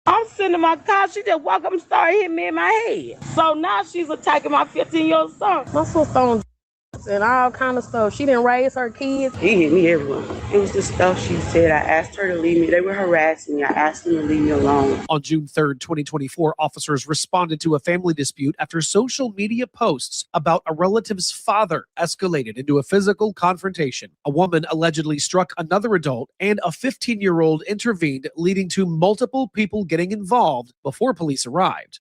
I'm sitting in my car. She just walked up and started hitting me in my head. So now she's attacking my 15-year-old son. My sister on and all kind of stuff. She didn't raise her kids. He hit me everywhere. It was the stuff she said. I asked her to leave me. They were harassing me. I asked them to leave me alone. On June 3rd, 2024, officers responded to a family dispute after social media posts about a relative's father escalated into a physical confrontation. A woman allegedly struck another adult, and a 15-year-old intervened, leading to multiple people getting involved before police arrived.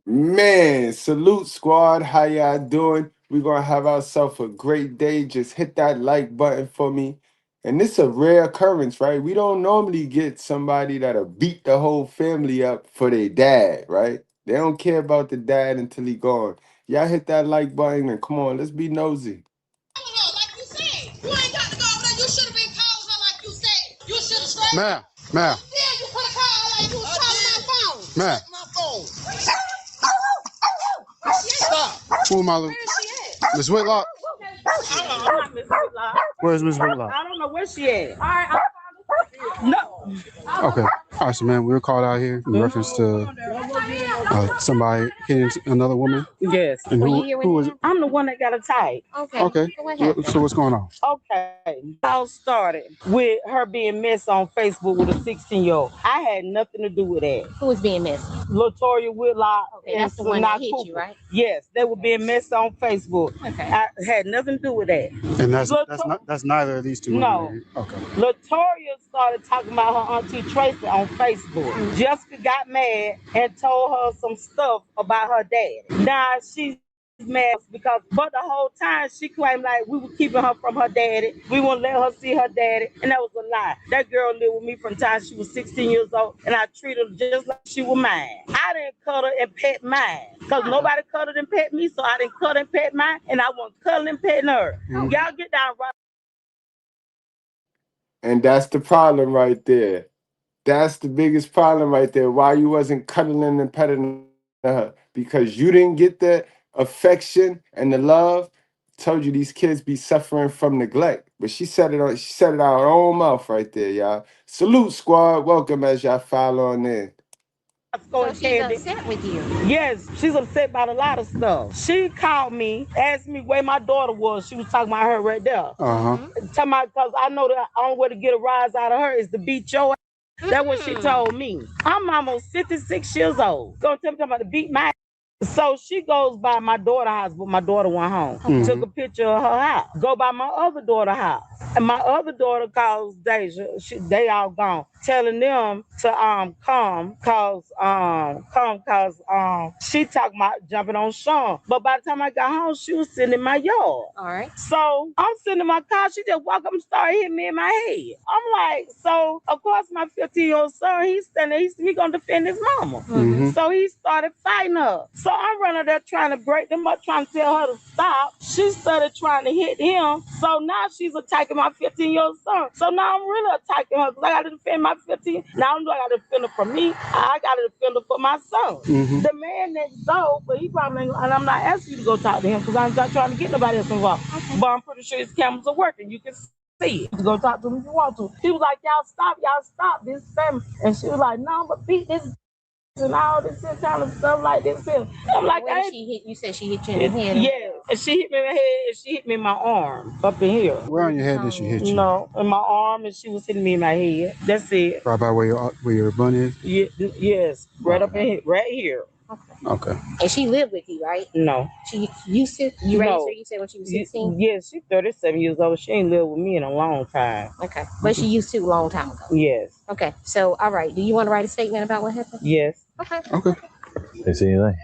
Man, salute squad. How y'all doing? We're going to have ourselves a great day. Just hit that like button for me. And this is a rare occurrence, right? We don't normally get somebody that'll beat the whole family up for their dad, right? They don't care about the dad until he gone. Y'all hit that like button and come on, let's be nosy. Like you said, you ain't got to go over there. You should have been calling her like you said. You should have straight. Ma'am. Yeah, you could have called her like you was calling my phone. Ma'am. My phone. Stop. Who am I looking? Where is she at? Miss Whitlock? I'm not Miss Whitlock. Where's Miss Whitlock? I don't know where she at. All right, no. Okay. All right, so man, we were called out here in reference to somebody hitting another woman. Yes. And who was it? I'm the one that got attacked. Okay. So what's going on? Okay. All started with her being messed on Facebook with a 16-year-old. I had nothing to do with that. Who was being messed? Latoya Whitlock. Okay, that's the one that hit you, right? Yes, they were being messed on Facebook. Okay. I had nothing to do with that. And that's neither of these two. No. Women. Okay. Latoya started talking about her auntie Tracy on Facebook. Jessica got mad and told her some stuff about her dad. Now she's mad but the whole time she claimed like we were keeping her from her daddy. We wouldn't let her see her daddy, and that was a lie. That girl lived with me from the time she was 16 years old, and I treated her just like she was mine. I didn't cuddle and pet mine because nobody cuddled and pet me, so I didn't cuddle and pet mine, and I wasn't cuddling and petting her. Y'all get down right. And that's the problem right there. That's the biggest problem right there. Why you wasn't cuddling and petting her? Because you didn't get the affection and the love. Told you these kids be suffering from neglect. But she said it out of her own mouth right there, y'all. Salute squad. Welcome as y'all follow on in. So she's upset with you. Yes, she's upset about a lot of stuff. She called me, asked me where my daughter was. She was talking about her right there. Talking about, because I know the only way to get a rise out of her is to beat your ass. That's what she told me. I'm almost 56 years old. Gonna tell me about to beat my ass. So she goes by my daughter's house, but my daughter went home. Took a picture of her house. Go by my other daughter's house. And my other daughter calls Deja. They all gone. Telling them to come cause she talking about jumping on Sean. But by the time I got home, she was sitting in my yard. All right. So I'm sitting in my car. She just walked up and started hitting me in my head. I'm like, so of course my 15-year-old son, he's standing there, he gonna defend his mama. So he started fighting her. So I'm running there trying to break them up, trying to tell her to stop. She started trying to hit him. So now she's attacking my 15-year-old son. So now I'm really attacking her because I got to defend my 15. Now I got to defend her from me. I got to defend her for my son. The man next door, but he probably ain't, and I'm not asking you to go talk to him because I'm not trying to get nobody else involved. But I'm pretty sure his cameras are working. You can see it. You go talk to him if you want to. He was like, y'all stop this family. And she was like, no, but beat this and all this kind of stuff like this. I'm like, when she hit you, said she hit you in the head. Yeah, and she hit me in the head and she hit me in my arm up in here. Where on your head did she hit you? No, in my arm, and she was hitting me in my head. That's it. Right by where your bun is? Yes, right up in here, right here. Okay. And she lived with you, right? No. She used to? You raised her, you said, when she was 16? Yes, she's 37 years old. She ain't lived with me in a long time. Okay. But she used to a long time ago? Yes. Okay. So, all right. Do you want to write a statement about what happened? Yes. Okay. They see anything?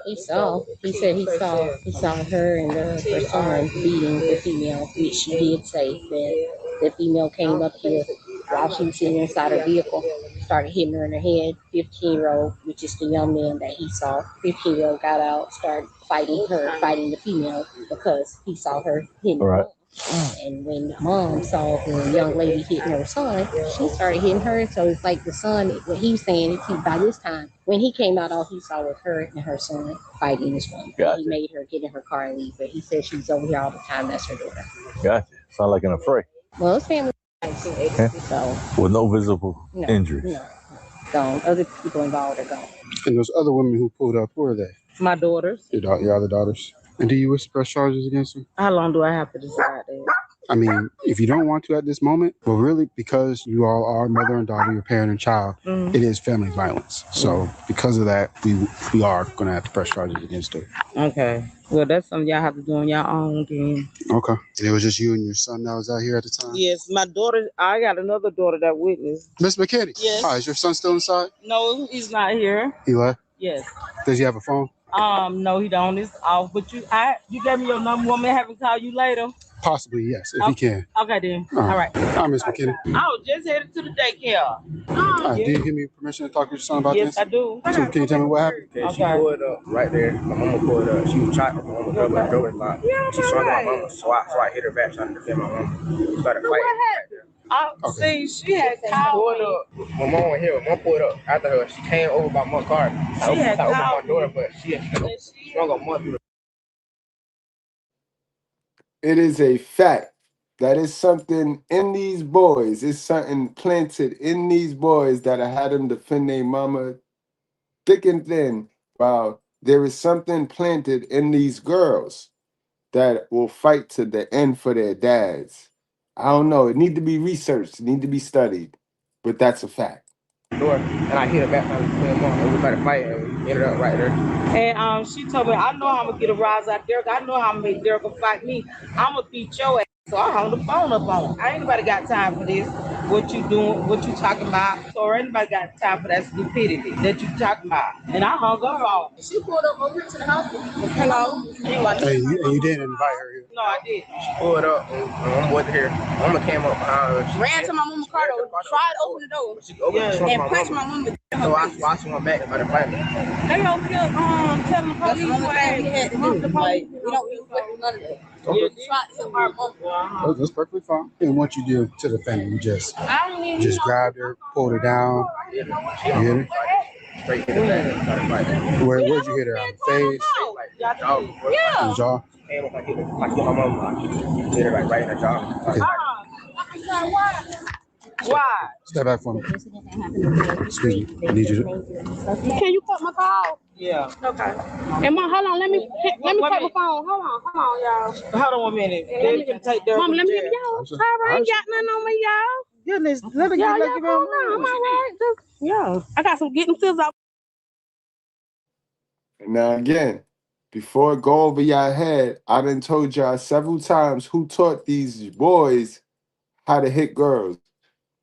He said he saw her and her son beating the female, which she did say that the female came up here while she was sitting inside her vehicle, started hitting her in her head. 15-year-old, which is the young man that he saw, 15-year-old got out, started fighting the female because he saw her hitting her. And when the mom saw the young lady hitting her son, she started hitting her. So it's like the son, what he was saying is by this time, when he came out, all he saw was her and her son fighting this woman. He made her get in her car and leave. But he said she's over here all the time. That's her daughter. Gotcha. Sound like an affray. Well, it's family. So, with no visible injuries. No. gone. Other people involved are gone. And those other women who pulled up, who are they? My daughters. Your other daughters. And do you wish to press charges against them? How long do I have to decide that? I mean, if you don't want to at this moment, well, really, because you all are mother and daughter, your parent and child, it is family violence. So because of that, we are going to have to press charges against her. Okay. Well, that's something y'all have to do on your own then. Okay. And it was just you and your son that was out here at the time? Yes, my daughter, I got another daughter that witnessed. Miss McKinney? Yes. Hi, is your son still inside? No, he's not here. He left? Yes. Does he have a phone? No, he don't. It's off. But you gave me your number. Want me to have him call you later? Possibly, yes, if he can. Okay, then. All right. Hi, Miss McKinney. I was just headed to the daycare. Do you give me permission to talk to your son about Yes, this? I do. So can you tell me what happened? Okay. She pulled up right there. My mama pulled up. She was trying to my mama but the door was locked. She swung at my mama, so I hit her back trying to defend my mama. Started fighting right there. See, she had called me. Pulled up. My mom went here. Mom pulled up after her. She came over by my car. I opened my door, but she swung on my door. It is a fact. That is something in these boys. It's something planted in these boys that I had them defend their mama thick and thin. While there is something planted in these girls that will fight to the end for their dads. I don't know. It need to be researched. It need to be studied. But that's a fact. Door, and I hit her back trying to defend my mama. And we started fighting, and we ended up right there. And she told me, I know how I'm going to get a rise out there. I know how I'm going to make Derek fight me. I'm going to beat your ass. So I hung the phone up on. I ain't nobody got time for this. What you doing, what you talking about, or anybody got time for that stupidity that you talking about. And I hung up on. She pulled up over to the house. Hello. Hey, you didn't invite her here? No, I did. She pulled up, and my mama wasn't here. Mama came up behind her. Ran to my mama's car though. Tried to open the door. She opened And punched my mama. So I swung back and started fighting. They over here telling the police what he had to do. Like, we don't use none of that. Okay. Tried to help our mama. That's perfectly fine. And what you did to the family, you just grabbed her, pulled her down. You hit her? Straight in the back and started fighting. Where'd you hit her? On the face? Yeah. In the jaw? Came up, I hit my mama. Hit her right in the jaw. Okay. Why? Step back for me. Excuse me. I need you to. Can you cut my call? Yeah. Okay. And mom, hold on. Let me take my phone. Hold on, y'all. Hold on 1 minute. They can take their Mom, let me give y'all. I ain't got nothing on me, y'all. Goodness, let me Y'all, get I'm all right. Yeah. I got some getting scissors out. Now again, before it go over y'all head, I done told y'all several times who taught these boys how to hit girls.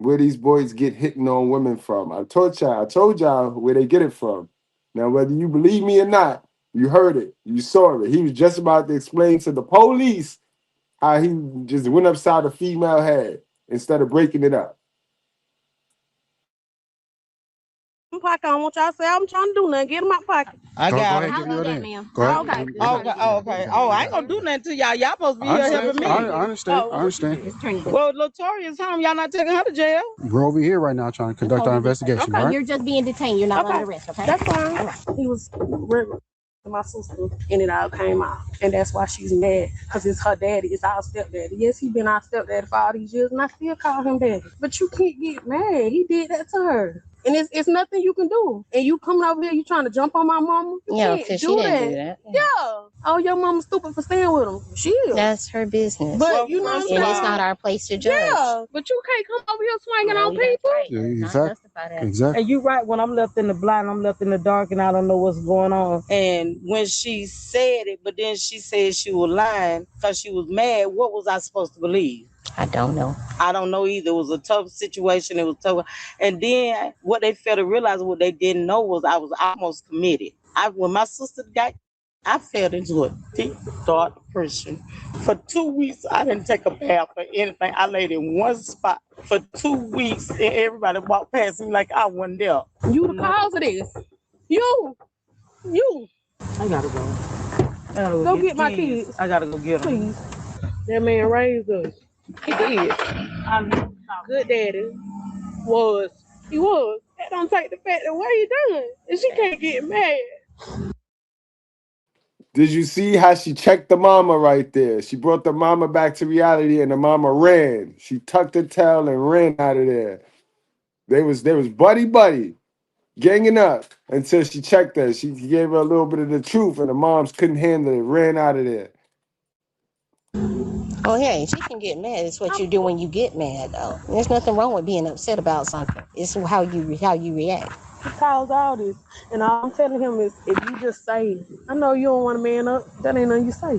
Where these boys get hitting on women from. I told y'all where they get it from. Now, whether you believe me or not, you heard it. You saw it. He was just about to explain to the police how he just went upside a female head instead of breaking it up. Pocket. I don't want y'all to say I'm trying to do nothing. Get in my pocket. I got it. Go ahead, give me your name. Go ahead. Okay. Oh, I ain't gonna do nothing to y'all. Y'all supposed to be here helping me. I understand. Well, Latoria's home. Y'all not taking her to jail. We're over here right now trying to conduct our investigation, Okay, right? you're just being detained. You're not under arrest, okay? That's fine. He was regular to my sister, and it all came out. And that's why she's mad, because it's her daddy. It's our stepdaddy. Yes, he been our stepdaddy for all these years, and I still call him daddy. But you can't get mad. He did that to her. And it's nothing you can do. And you coming over here, you trying to jump on my mama? Yeah, because she didn't do that. Yeah. Oh, your mama's stupid for staying with him. She is. That's her business. But you know what I'm saying? And it's not our place to judge. Yeah, but you can't come over here swinging on people. Right. Yeah, exactly. And you're right. When I'm left in the blind, I'm left in the dark, and I don't know what's going on. And when she said it, but then she said she was lying because she was mad, what was I supposed to believe? I don't know. I don't know either. It was a tough situation. It was tough. And then what they failed to realize, what they didn't know, was I was almost committed. When my sister got, I fell into a deep, dark depression. For 2 weeks, I didn't take a bath or anything. I laid in one spot for 2 weeks, and everybody walked past me like I wasn't there. You the cause of this. You. I gotta go. Go get my kids. I gotta go get them. Please. That man raised us. He did. Good daddy. He was. That don't take the fact that what he doing. And she can't get mad. Did you see how she checked the mama right there? She brought the mama back to reality, and the mama ran. She tucked her tail and ran out of there. They was buddy. ganging up until she checked her. She gave her a little bit of the truth, and the moms couldn't handle it, ran out of there. Oh, yeah, she can get mad. It's what you do when you get mad, though. There's nothing wrong with being upset about something. It's how you react. He caused all this. And all I'm telling him is, if you just say, I know you don't want a man up, that ain't nothing you say.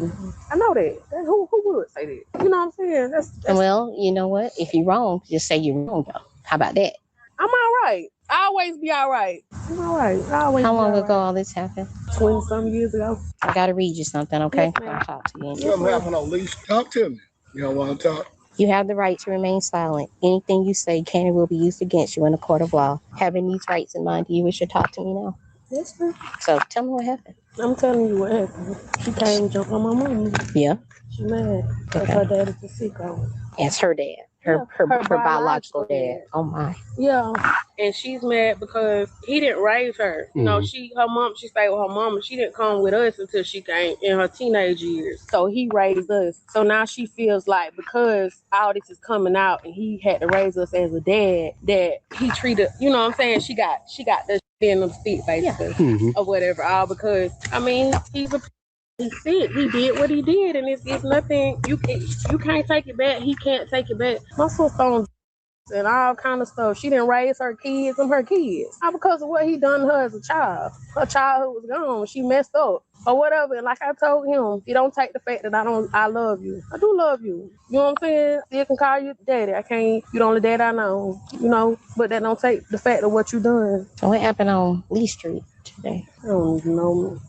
I know that. Who would say that? You know what I'm saying? That's Well, you know what? If you're wrong, just say you're wrong, though. How about that? I'm all right. I always be all right. I'm all right. How long ago all this happened? 20-some years ago. I got to read you something, okay? Yes, I'll talk to you. Something happened on leash. Talk to me. You don't want to talk? You have the right to remain silent. Anything you say can and will be used against you in a court of law. Having these rights in mind, do you wish to talk to me now? Yes, sir. So tell me what happened. I'm telling you what happened. She came and jumped on my mama. Yeah. She mad because her dad is a sicko. It's her dad. Her biological dad. Oh my. Yeah. And she's mad because he didn't raise her. You know, her mom, she stayed with her mama. She didn't come with us until she came in her teenage years. So he raised us. So now she feels like because all this is coming out and he had to raise us as a dad, that he treated, you know what I'm saying? She got the in the stick basically or whatever. All because he's sick. He did what he did, and it's nothing you can't take it back. He can't take it back. My sister on and all kind of stuff. She didn't raise her kids and her kids. All because of what he done to her as a child. Her childhood was gone. She messed up or whatever. And like I told him, you don't take the fact that I love you. I do love you. You know what I'm saying? Still can call you daddy. I can't. You the only dad I know. You know, but that don't take the fact of what you done. What happened on Lee Street today? I don't even know.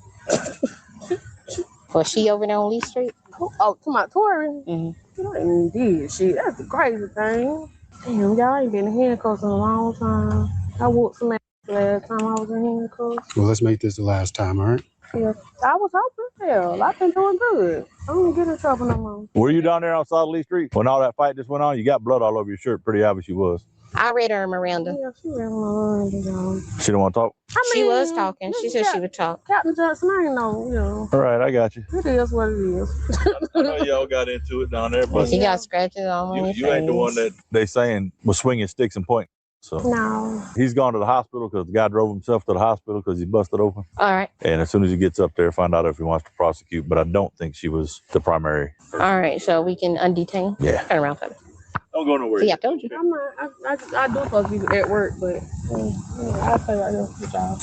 Was she over there on Lee Street? Oh, to my Tori. You ain't did shit. That's the crazy thing. Damn, y'all ain't been in handcuffs in a long time. I whooped some ass last time I was in handcuffs. Well, let's make this the last time, all right? Yeah, I was hoping. Hell, I've been doing good. I don't get in trouble no more. Were you down there on South Lee Street when all that fight just went on? You got blood all over your shirt. Pretty obvious you was. I read her, Miranda. Yeah, she read Miranda, y'all. She don't want to talk? She was talking. She said she would talk. Captain Johnson, I ain't know, you know. All right, I got you. It is what it is. I know y'all got into it down there, but she got scratches on her face. You ain't the one that they saying was swinging sticks and pointing. So no. He's gone to the hospital because the guy drove himself to the hospital because he busted open. All right. And as soon as he gets up there, find out if he wants to prosecute. But I don't think she was the primary person. All right, so we can undetain? Yeah. Turn around for me. Don't go nowhere. See, I told you. I'm not. I do supposed to be at work, but I'll stay right here with y'all.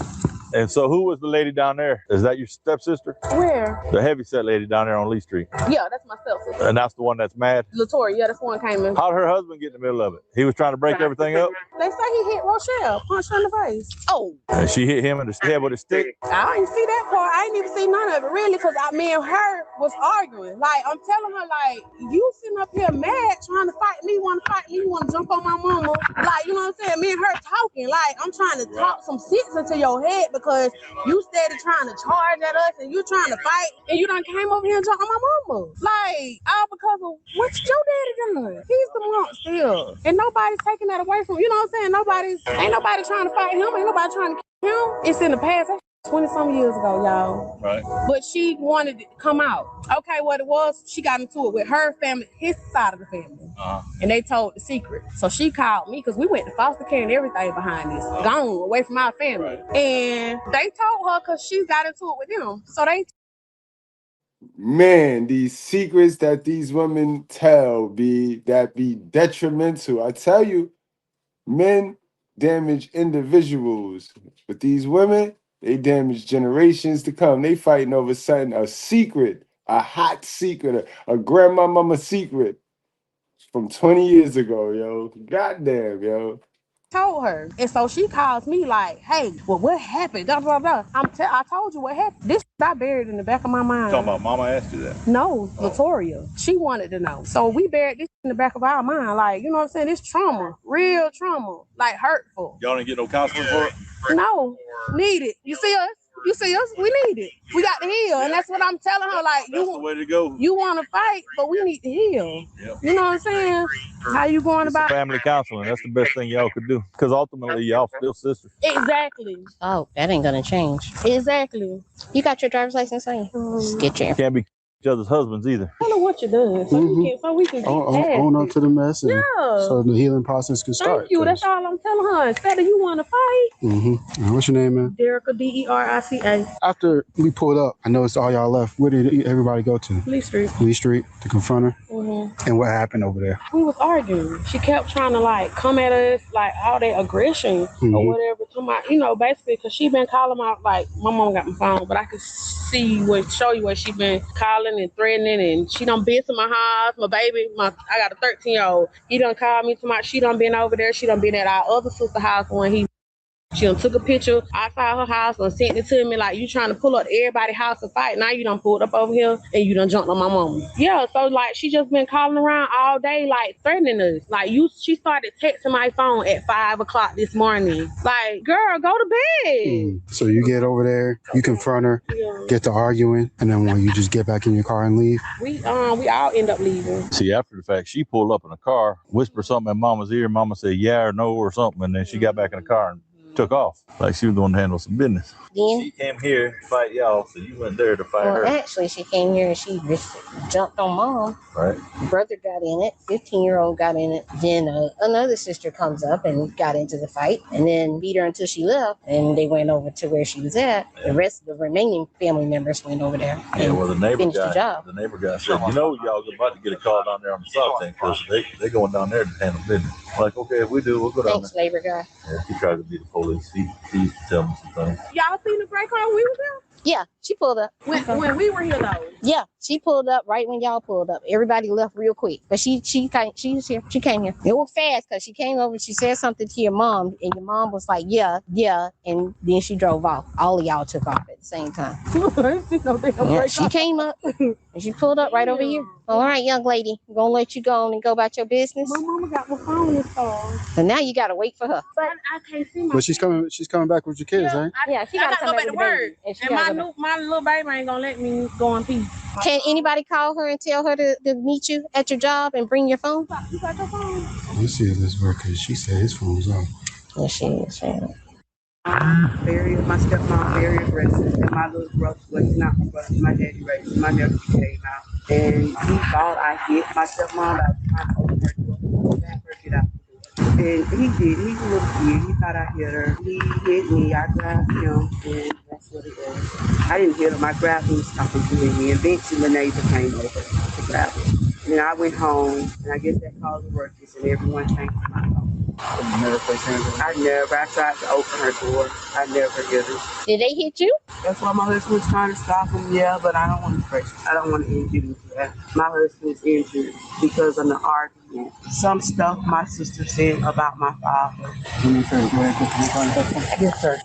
And so who was the lady down there? Is that your stepsister? Where? The heavyset lady down there on Lee Street. Yeah, that's my stepsister. And that's the one that's mad? Latoya, yeah, that's the one came in. How'd her husband get in the middle of it? He was trying to break everything up? They say he hit Rochelle, punched her in the face. Oh. And she hit him in the head with a stick? I didn't see that part. I ain't even see none of it, really, because me and her was arguing. Like, I'm telling her, like, you sitting up here mad, trying to fight me, want to jump on my mama. Like, you know what I'm saying? Me and her talking. Like, I'm trying to talk some sense into your head because you steady trying to charge at us and you trying to fight and you done came over here and jumped on my mama. Like, all because of what your daddy done. He's the monk still. And nobody's taking that away from him. You know what I'm saying? Ain't nobody trying to fight him. Ain't nobody trying to kill him. It's in the past. 20-some years ago, y'all. Right. But she wanted it to come out. Okay, what it was, she got into it with her family, his side of the family. And they told the secret. So she called me because we went to foster care and everything behind this. Gone away from our family. And they told her because she got into it with them. So they... Man, these secrets that these women tell be detrimental. I tell you, men damage individuals, but these women, they damage generations to come. They fighting over something, a secret, a hot secret, a grandmama secret from 20 years ago, yo. Goddamn, yo. Told her. And so she calls me like, hey, well, what happened? Blah, blah, blah. I told you what happened. This I buried in the back of my mind. Talking about mama asked you that? No, Latoya. She wanted to know. So we buried this in the back of our mind. Like, you know what I'm saying? It's trauma. Real trauma. Like, hurtful. Y'all didn't get no counseling for it? No. Need it. You see us? You see us? We need it. We got to heal. And that's what I'm telling her. Like, that's the way to go. You want to fight, but we need to heal. Yep. You know what I'm saying? How you going about family counseling? That's the best thing y'all could do. Because ultimately, y'all still sisters. Exactly. Oh, that ain't going to change. Exactly. You got your driver's license on you? Get your... Can't be each other's husbands either. Tell her what you're doing so we can get own up to the mess, and so the healing process can start. Thank you. That's all I'm telling her. Instead of you want to fight. What's your name, man? Derica, Derica. After we pulled up, I noticed all y'all left. Where did everybody go to? Lee Street. Lee Street to confront her. And what happened over there? We was arguing. She kept trying to like come at us like all that aggression or whatever. Basically because she been calling out, like my mom got my phone, but I could show you what she been calling and threatening, and she done been to my house. My baby, I got a 13-year-old. He done called me to she done been over there. She done been at our other sister house when she done took a picture outside her house and sent it to me like, you trying to pull up to everybody's house to fight. Now you done pulled up over here and you done jumped on my mama. Yeah, so like she just been calling around all day like threatening us. Like she started texting my phone at 5 o'clock this morning. Like, girl, go to bed. So you get over there, you confront her, get to arguing, and then when you just get back in your car and leave? We all end up leaving. See, after the fact, she pulled up in a car, whispered something in Mama's ear. Mama said yeah or no or something, and then she got back in the car and took off like she was going to handle some business. Then she came here to fight y'all, so you went there to fight her. Actually, she came here and she just jumped on Mom. Right. Brother got in it. 15-year-old got in it. Then another sister comes up and got into the fight, and then beat her until she left. And they went over to where she was at. The rest of the remaining family members went over there. Yeah, well, the neighbor guy said, y'all about to get a call down there on the south end because they going down there to handle business. Like, okay, if we do, we'll go down there. Thanks, labor guy. Yeah, he tried to be the police. He used to tell me some things. Y'all seen the gray car we was there? Yeah, she pulled up. When we were here though. Yeah, she pulled up right when y'all pulled up. Everybody left real quick. But she was here. She came here. It was fast because she came over and she said something to your mom, and your mom was like, yeah, and then she drove off. All of y'all took off at the same time. She came up and she pulled up right over here. All right, young lady, I'm gonna let you go on and go about your business. My mama got my phone this phone. And now you gotta wait for her. But I can't see my But she's coming back with your kids, right? Yeah, she gotta come back to work. And my little baby ain't gonna let me go in peace. Can anybody call her and tell her to meet you at your job and bring your phone? You got your phone? Let's see if this works, because she said his phone was off. Yeah, she is. My stepmom very aggressive, and my little brother was not my brother. My daddy raised my nephew came out, and he thought I hit my stepmom by the time I opened her door. Let her get out. And he did. He's a little kid. He thought I hit her. He hit me. I grabbed him, and that's what it was. I didn't hit him. I grabbed him, stopping to hit me. Eventually, the neighbor came over to grab him. And then I went home, and I guess that caused the ruckus, and everyone came to my home. You never placed hands on her? I tried to open her door. I never hit her. Did they hit you? That's why my husband was trying to stop him, yeah, but I don't want to pressure. I don't want to injure him for that. My husband's injured because of the argument. Some stuff my sister said about my father. Yes, sir.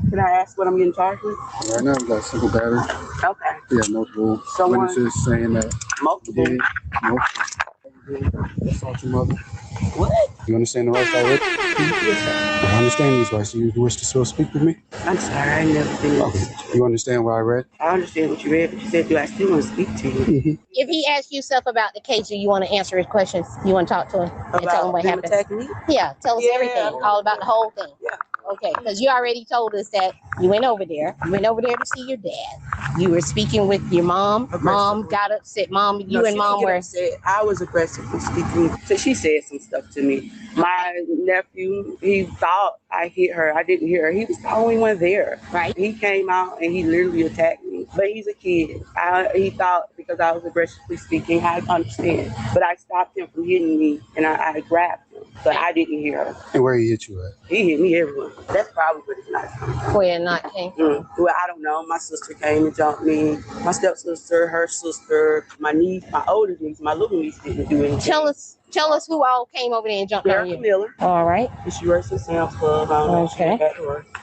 Can I ask what I'm getting charged with? Right now, we got simple battery. Okay. We have multiple witnesses saying that. Multiple? Assault your mother. What? You understand the rights already? Yes, sir. I understand these rights. Do you wish to still speak with me? I'm sorry, I never finished. Okay. You understand what I read? I understand what you read, but you said, do I still want to speak to you? If he asks you stuff about the case, do you want to answer his questions? You want to talk to him and tell him what happened? Yeah, tell us everything, all about the whole thing. Yeah. Okay, because you already told us that you went over there. You went over there to see your dad. You were speaking with your mom. Mom got upset. You and mom were upset. I was aggressively speaking. So she said some stuff to me. My nephew, he thought I hit her. I didn't hit her. He was the only one there. Right. He came out and he literally attacked me. But he's a kid. He thought because I was aggressively speaking, I understand. But I stopped him from hitting me, and I grabbed him. But I didn't hear her. And where he hit you at? He hit me everywhere. That's probably what it's not. where it not came from. Well, I don't know. My sister came and jumped me. My stepsister, her sister, my niece, my older niece, my little niece didn't do anything. Tell us who all came over there and jumped on you. Miller. All right. She works at Sam's Club. Okay.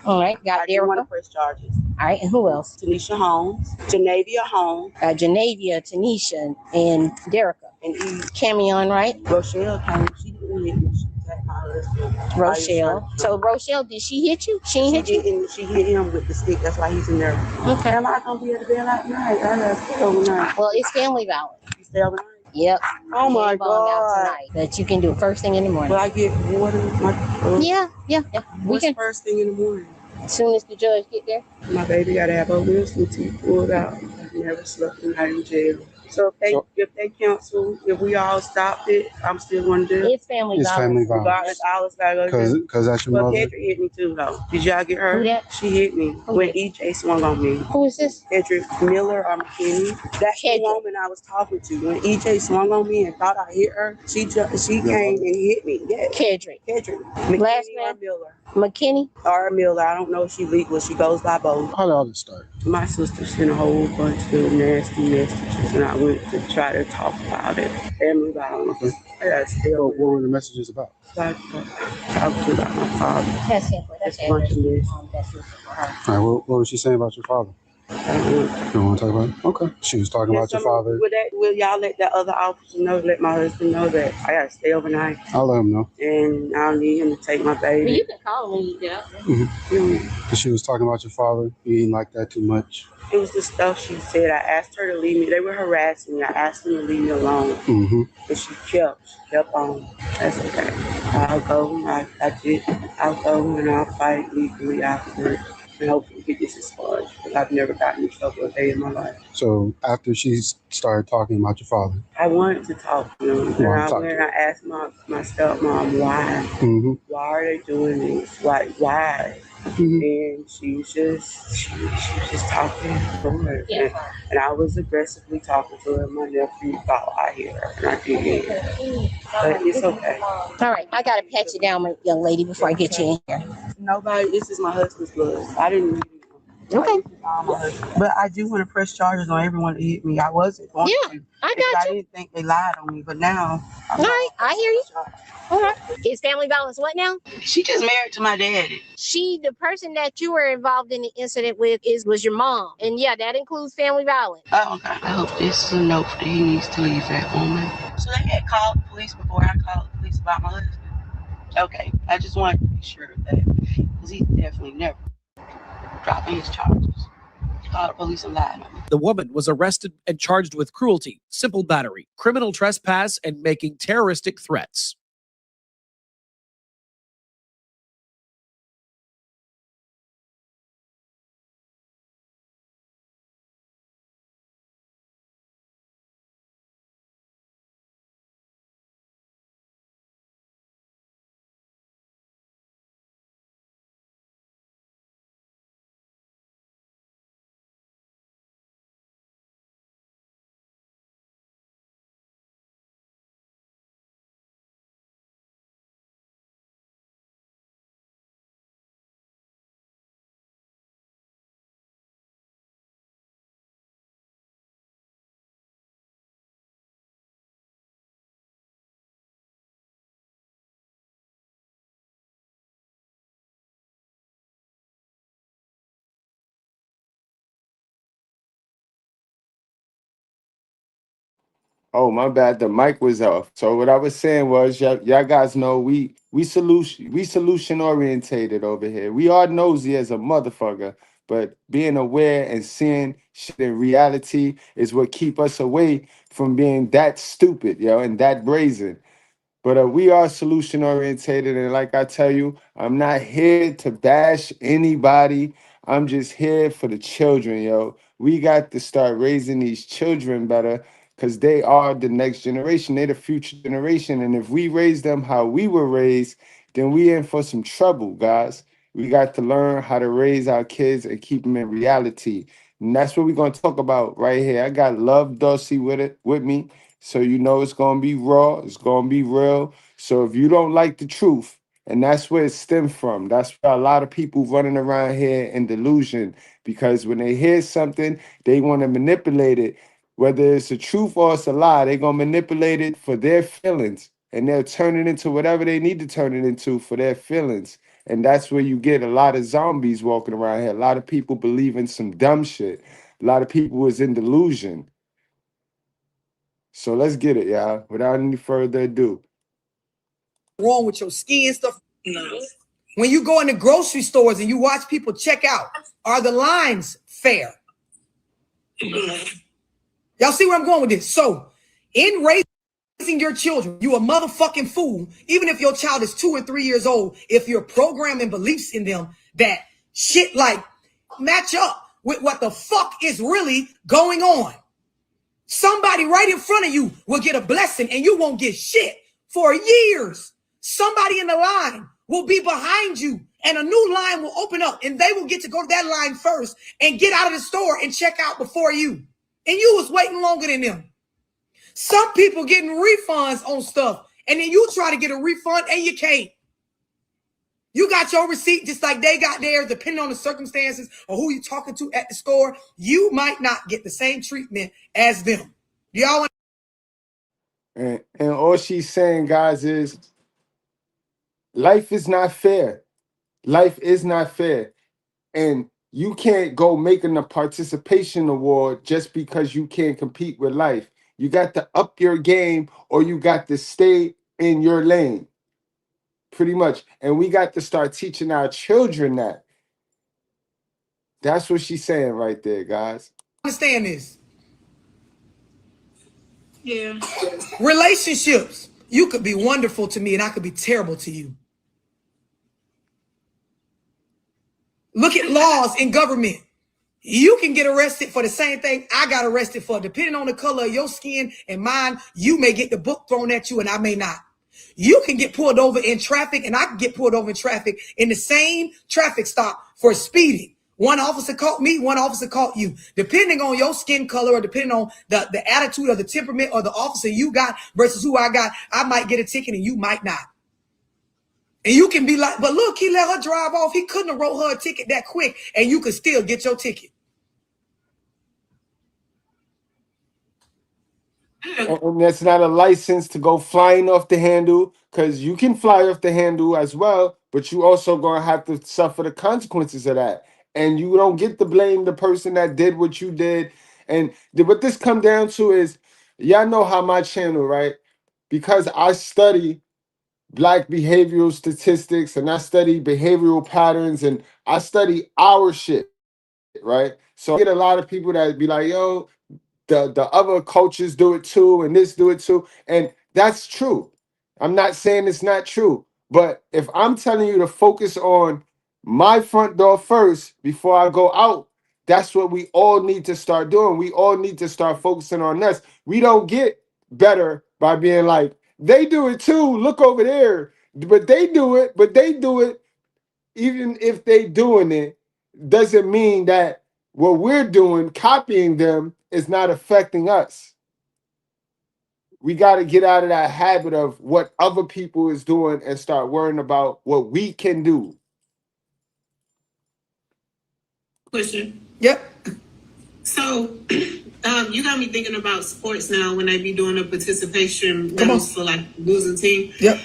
All right. Got there. Want to press charges. All right. And who else? Tanisha Holmes. Janavia Holmes. Janavia, Tanisha, and Derica. And Camion, right? Rochelle came. She didn't hit me. She attacked my husband. Rochelle. So Rochelle, did she hit you? She hit you? She hit him with the stick. That's why he's in there. Okay. Am I going to be able to bail out tonight? I have to stay overnight. Well, it's family violence. You stay overnight? Yep. Oh my God. That you can do first thing in the morning. Will I get water? Yeah. What's first thing in the morning? As soon as the judge get there. My baby got to have her wisdom teeth pulled out. never slept the night in jail. So if they cancel, if we all stopped it, I'm still going to do it. It's family It's family violence. violence. I always gotta go to jail. Because that's your Well, mother. Kendrick hit me too, though. Did y'all get her? Who that? She hit me when EJ swung on me. Who is this? Kendrick Miller or McKinney. That's the woman I was talking to. When EJ swung on me and thought I hit her, she came and hit me. Yeah. Kendrick. McKinney Last or name? Miller. McKinney? Or Miller. I don't know if she legal. She goes by both. How did all this start? My sister sent a whole bunch of nasty messages, and I went to try to talk about it. Family violence. Okay. What were the messages about? Like, talking about my father. That's it. That's it. Bunch of this. That's it for her. All right, what was she saying about your father? You don't want to talk about it? Okay. She was talking about your father. Will y'all let the other officer know, let my husband know that I got to stay overnight? I'll let him know. And I don't need him to take my baby. Well, you can call him when you get out. Mm-hmm. She was talking about your father. You didn't like that too much. It was the stuff she said. I asked her to leave me. They were harassing me. I asked them to leave me alone. Mm-hmm. But she kept on. That's okay. I'll go. I'll go and I'll fight legally after. And hopefully get this expunged, because I've never gotten in trouble a day in my life. So after she started talking about your father, I wanted to talk to him, and I went and I asked my stepmom why. Mm-hmm. Why are they doing this? Why? Mm-hmm. And she was just talking to her, and I was aggressively talking to her. My nephew thought I hit her, and I did, but it's okay. All right, I gotta pat you down, young lady, before I get you in here. Nobody. This is my husband's blood. I didn't. Okay. But I do want to press charges on everyone that hit me. I wasn't going to. I got you. I didn't think they lied on me, but now. All right, I hear you. All right. Is family violence what now? She just married to my daddy. The person that you were involved in the incident with was your mom. And yeah, that includes family violence. Oh, okay. I hope this is a note that he needs to leave that woman. So they had called the police before I called the police about my husband. Okay. I just wanted to be sure of that. Because he's definitely never dropping his charges. Called the police and lied on me. The woman was arrested and charged with cruelty, simple battery, criminal trespass, and making terroristic threats. Oh, my bad. The mic was off. So what I was saying was, y'all guys know we solution orientated over here. We are nosy as a motherfucker, but being aware and seeing shit in reality is what keep us away from being that stupid, and that brazen. But we are solution orientated, and like I tell you, I'm not here to bash anybody. I'm just here for the children, We got to start raising these children better, because they are the next generation. They're the future generation, and if we raise them how we were raised, then we in for some trouble, guys. We got to learn how to raise our kids and keep them in reality, and that's what we're gonna talk about right here. I got Love Dossie with me. So it's going to be raw. It's going to be real. So if you don't like the truth, and that's where it stems from, that's why a lot of people running around here in delusion, because when they hear something, they want to manipulate it. Whether it's a truth or it's a lie, they're going to manipulate it for their feelings. And they'll turn it into whatever they need to turn it into for their feelings. And that's where you get a lot of zombies walking around here. A lot of people believe in some dumb shit. A lot of people is in delusion. So let's get it, y'all. Without any further ado. Wrong with your skin stuff. No. When you go in the grocery stores and you watch people check out, are the lines fair? Y'all see where I'm going with this? So, in raising your children, you a motherfucking fool. Even if your child is 2 and 3 years old, if you're programming beliefs in them that shit like match up with what the fuck is really going on. Somebody right in front of you will get a blessing and you won't get shit for years. Somebody in the line will be behind you and a new line will open up and they will get to go to that line first and get out of the store and check out before you. And you was waiting longer than them. Some people getting refunds on stuff and then you try to get a refund and you can't. You got your receipt just like they got theirs, depending on the circumstances or who you're talking to at the store. You might not get the same treatment as them. Y'all. And all she's saying, guys, is life is not fair. Life is not fair. And you can't go making a participation award just because you can't compete with life. You got to up your game or you got to stay in your lane. Pretty much. And we got to start teaching our children that. That's what she's saying right there, guys. Understand this. Yeah. Relationships. You could be wonderful to me and I could be terrible to you. Look at laws in government. You can get arrested for the same thing I got arrested for. Depending on the color of your skin and mine, you may get the book thrown at you and I may not. You can get pulled over in traffic and I can get pulled over in traffic in the same traffic stop for speeding. One officer caught me, one officer caught you. Depending on your skin color or depending on the attitude or the temperament or the officer you got versus who I got, I might get a ticket and you might not. And you can be like, but look, he let her drive off. He couldn't have wrote her a ticket that quick and you could still get your ticket. And that's not a license to go flying off the handle, because you can fly off the handle as well, but you also going to have to suffer the consequences of that. And you don't get to blame the person that did what you did. And what this come down to is, y'all know how my channel, right? Because I study Black behavioral statistics and I study behavioral patterns and I study our shit, right? So I get a lot of people that be like, yo, the other cultures do it too, and this do it too. And that's true. I'm not saying it's not true. But if I'm telling you to focus on my front door first before I go out, that's what we all need to start doing. We all need to start focusing on us. We don't get better by being like, they do it too. Look over there. But they do it. Even if they doing it, doesn't mean that what we're doing, copying them, is not affecting us. We got to get out of that habit of what other people is doing and start worrying about what we can do. Question. Yep. So, you got me thinking about sports now when they be doing the participation medals for like losing team. Yep.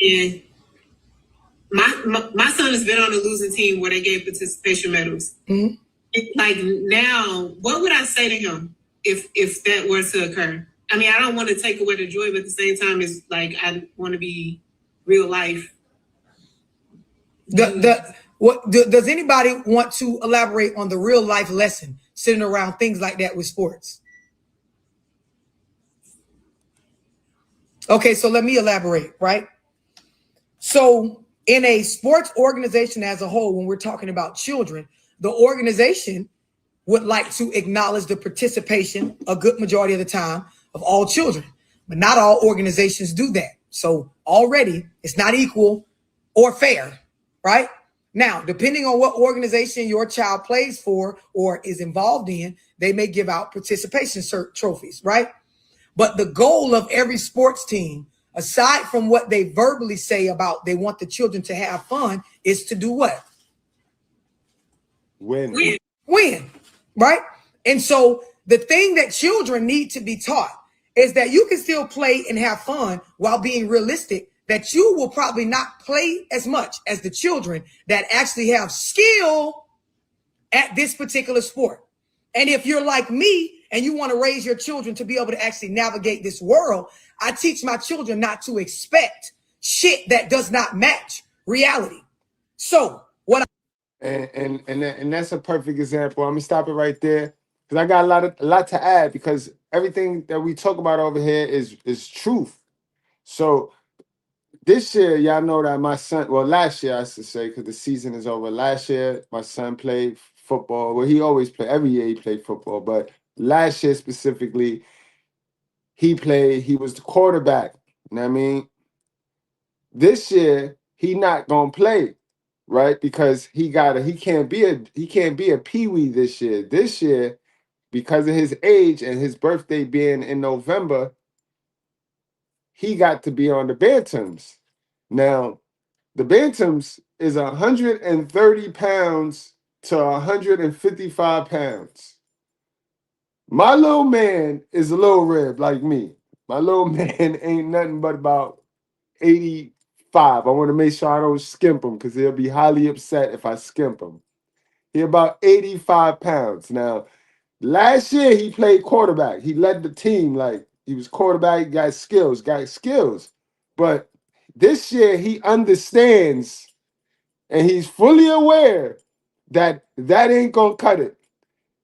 And my son has been on a losing team where they gave participation medals. Mm-hmm. Like now, what would I say to him if that were to occur? I mean, I don't want to take away the joy, but at the same time, it's like I want to be real life. Does anybody want to elaborate on the real life lesson sitting around things like that with sports? Okay, so let me elaborate, right? So in a sports organization as a whole, when we're talking about children, the organization would like to acknowledge the participation a good majority of the time of all children, but not all organizations do that. So already it's not equal or fair, right? Now, depending on what organization your child plays for or is involved in, they may give out participation trophies, right? But the goal of every sports team, aside from what they verbally say about they want the children to have fun, is to do what? Win, right? And so the thing that children need to be taught is that you can still play and have fun while being realistic, that you will probably not play as much as the children that actually have skill at this particular sport. And if you're like me and you want to raise your children to be able to actually navigate this world, I teach my children not to expect shit that does not match reality. So what and that's a perfect example. I'm gonna stop it right there because I got a lot to add, because everything that we talk about over here is truth. So this year, y'all know that my son, well, last year I should say, because the season is over. Last year, my son played football. Well, he always played. Every year he played football, but last year specifically, he was the quarterback. You know what I mean? This year, he not gonna play, right? Because he can't be a peewee this year. This year, because of his age and his birthday being in November, he got to be on the Bantams. Now, the Bantams is 130 pounds to 155 pounds. My little man is a little rib like me. My little man ain't nothing but about 85. I want to make sure I don't skimp him because he'll be highly upset if I skimp him. He about 85 pounds. Now, last year he played quarterback. He led the team like he was quarterback, got skills. But this year he understands and he's fully aware that ain't gonna cut it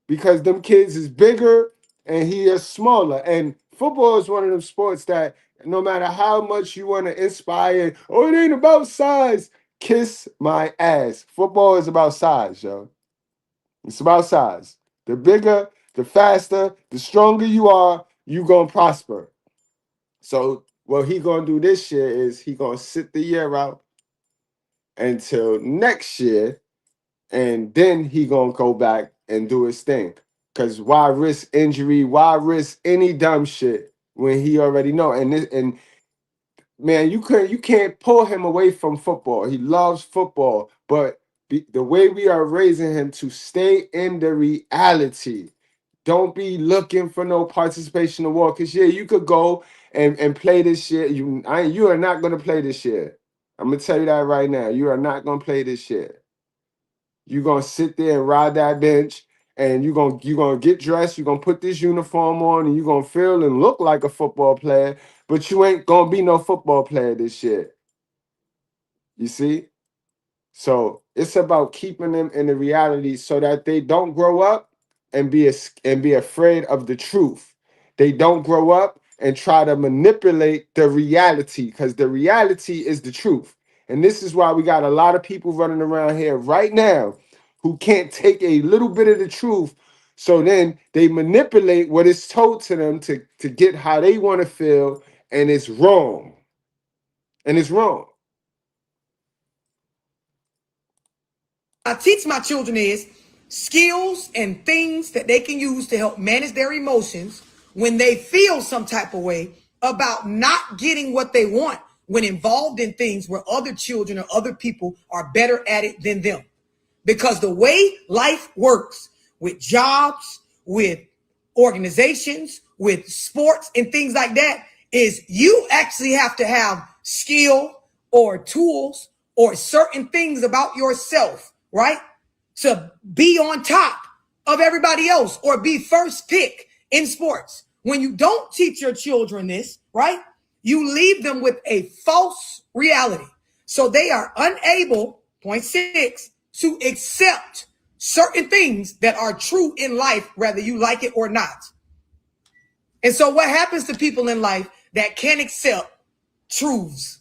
because them kids is bigger and he is smaller. And football is one of them sports that no matter how much you want to inspire, oh, it ain't about size. Kiss my ass. Football is about size, yo. It's about size. The bigger, the faster, the stronger you are, you gonna prosper. So what he gonna do this year is he gonna sit the year out until next year, and then he gonna go back and do his thing. Cause why risk injury? Why risk any dumb shit when he already know? And man, you can't pull him away from football. He loves football, but the way we are raising him to stay in the reality. Don't be looking for no participation award. Cause yeah, you could go and play this year. You are not gonna play this year. I'm gonna tell you that right now. You are not gonna play this year. You're gonna sit there and ride that bench, and you're gonna get dressed, you're gonna put this uniform on, and you're gonna feel and look like a football player, but you ain't gonna be no football player this year. You see? So it's about keeping them in the reality so that they don't grow up and be afraid of the truth. They don't grow up and try to manipulate the reality because the reality is the truth. And this is why we got a lot of people running around here right now who can't take a little bit of the truth. So then they manipulate what is told to them to get how they want to feel, and it's wrong. And it's wrong. I teach my children is skills and things that they can use to help manage their emotions when they feel some type of way about not getting what they want when involved in things where other children or other people are better at it than them. Because the way life works with jobs, with organizations, with sports and things like that is you actually have to have skill or tools or certain things about yourself, right? To be on top of everybody else or be first pick in sports. When you don't teach your children this, right? You leave them with a false reality. So they are unable, point 6, to accept certain things that are true in life, whether you like it or not. And so what happens to people in life that can't accept truths?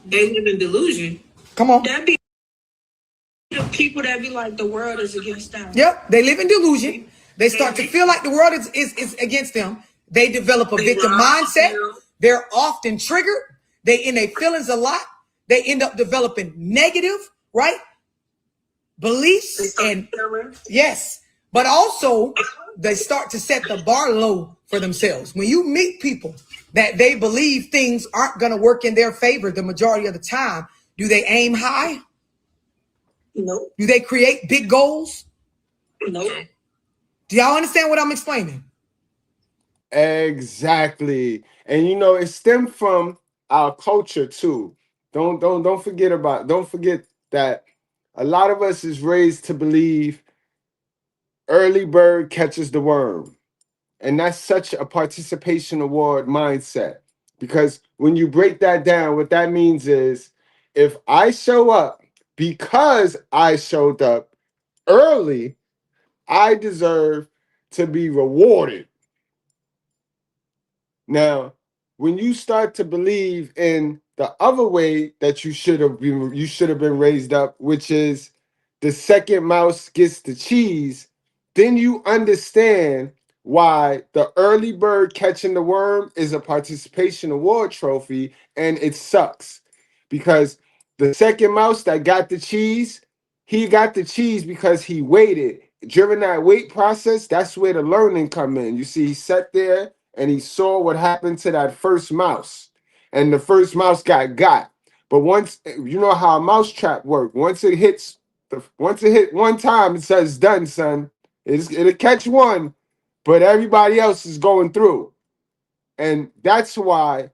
They live in delusion. Come on. That be the people that be like the world is against them. Yep, they live in delusion. They start to feel like the world is against them. They develop a victim mindset. They're often triggered. They in their feelings a lot. They end up developing negative, right? Beliefs and yes, but also they start to set the bar low for themselves. When you meet people that they believe things aren't going to work in their favor the majority of the time, do they aim high? No. Do they create big goals? No. Do y'all understand what I'm explaining? Exactly. And you know, it stemmed from our culture too. Don't forget that a lot of us is raised to believe early bird catches the worm. And that's such a participation award mindset. Because when you break that down, what that means is if I show up because I showed up early, I deserve to be rewarded. Now, when you start to believe in the other way that you should have been raised up, which is the second mouse gets the cheese, then you understand why the early bird catching the worm is a participation award trophy, and it sucks because the second mouse that got the cheese, he got the cheese because he waited. During that wait process, that's where the learning come in. You see, he sat there and he saw what happened to that first mouse, and the first mouse got. But once you know how a mouse trap work, once it hit one time, it says done, son. It'll catch one, but everybody else is going through. And that's how,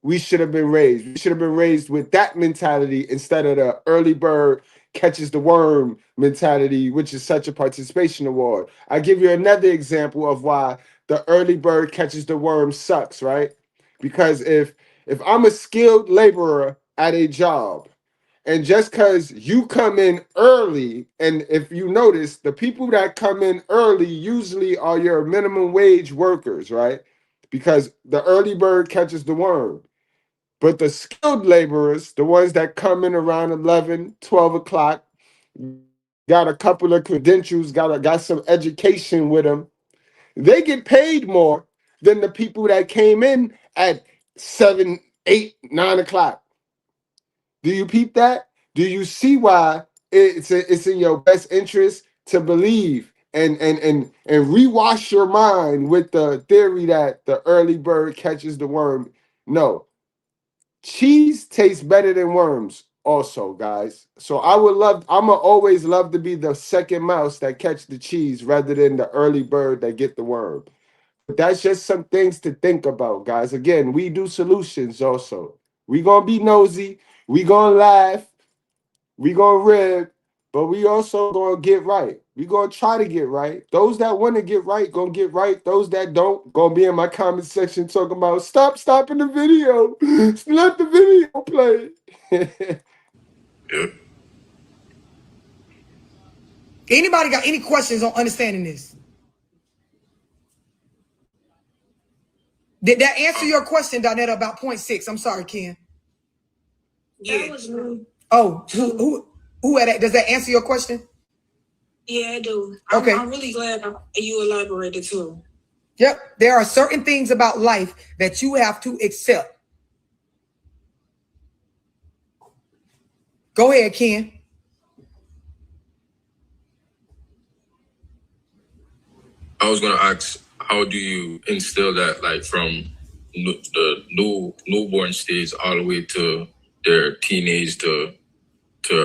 we should have been raised. We should have been raised with that mentality instead of the early bird catches the worm mentality, which is such a participation award. I give you another example of why the early bird catches the worm sucks, right? Because if I'm a skilled laborer at a job, and just because you come in early, and if you notice, the people that come in early usually are your minimum wage workers, right? Because the early bird catches the worm. But the skilled laborers, the ones that come in around 11, 12 o'clock, got a couple of credentials, got some education with them, they get paid more than the people that came in at 7, 8, 9 o'clock. Do you peep that? Do you see why it's in your best interest to believe and rewash your mind with the theory that the early bird catches the worm? No, cheese tastes better than worms also, guys. So I'ma always love to be the second mouse that catch the cheese rather than the early bird that get the worm. But that's just some things to think about, guys. Again, we do solutions also. We gonna be nosy, we gonna laugh, we gonna rib, but we also gonna get right. We gonna try to get right. Those that want to get right gonna get right. Those that don't gonna be in my comment section talking about stopping the video. Let the video play. Yep. Anybody got any questions on understanding this? Did that answer your question, Donetta, about 0.6? I'm sorry, Ken. Yeah. That was me. Oh, who had that? Does that answer your question? Yeah, I do. Okay. I'm really glad you elaborated too. Yep. There are certain things about life that you have to accept. Go ahead, Ken. I was gonna ask, how do you instill that, like from the newborn stage all the way to their teenage to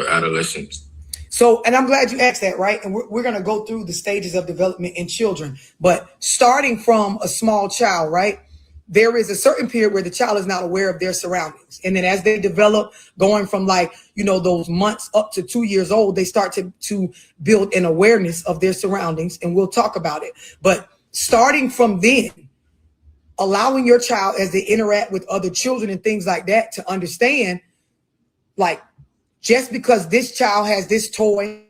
adolescence? So, and I'm glad you asked that, right? And we're going to go through the stages of development in children, but starting from a small child, right? There is a certain period where the child is not aware of their surroundings. And then as they develop, going from those months up to 2 years old, they start to build an awareness of their surroundings. And we'll talk about it. But starting from then, allowing your child as they interact with other children and things like that to understand, like, just because this child has this toy,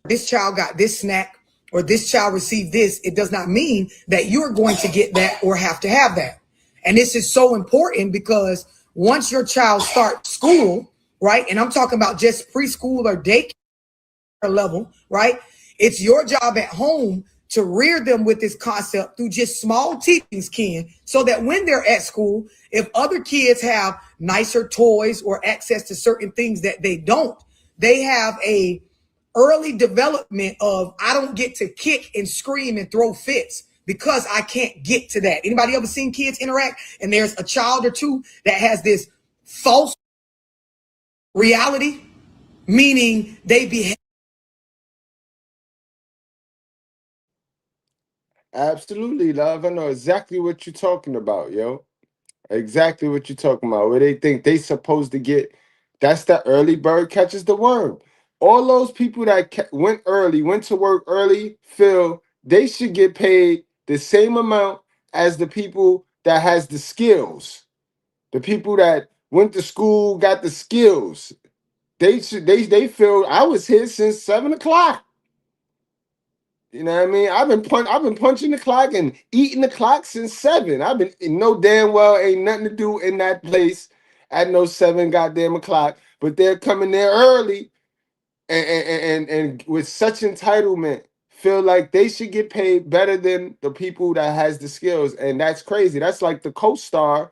this child got this snack, or this child received this, it does not mean that you're going to get that or have to have that. And this is so important because once your child starts school, right? And I'm talking about just preschool or daycare level, right? It's your job at home to rear them with this concept through just small teachings, Ken, so that when they're at school, if other kids have nicer toys or access to certain things that they don't, they have a early development of, I don't get to kick and scream and throw fits because I can't get to that. Anybody ever seen kids interact and there's a child or two that has this false reality, meaning they behave? Absolutely, love. I know exactly what you're talking about, yo. Exactly what you're talking about. Where they think they supposed to get. That's the early bird catches the worm. All those people that went to work early, feel they should get paid the same amount as the people that has the skills. The people that went to school, got the skills. They feel I was here since 7 o'clock. You know what I mean? I've been punching the clock and eating the clock since 7. I've been no damn well ain't nothing to do in that place at no 7 goddamn o'clock. But they're coming there early and with such entitlement feel like they should get paid better than the people that has the skills. And that's crazy. That's like the co-star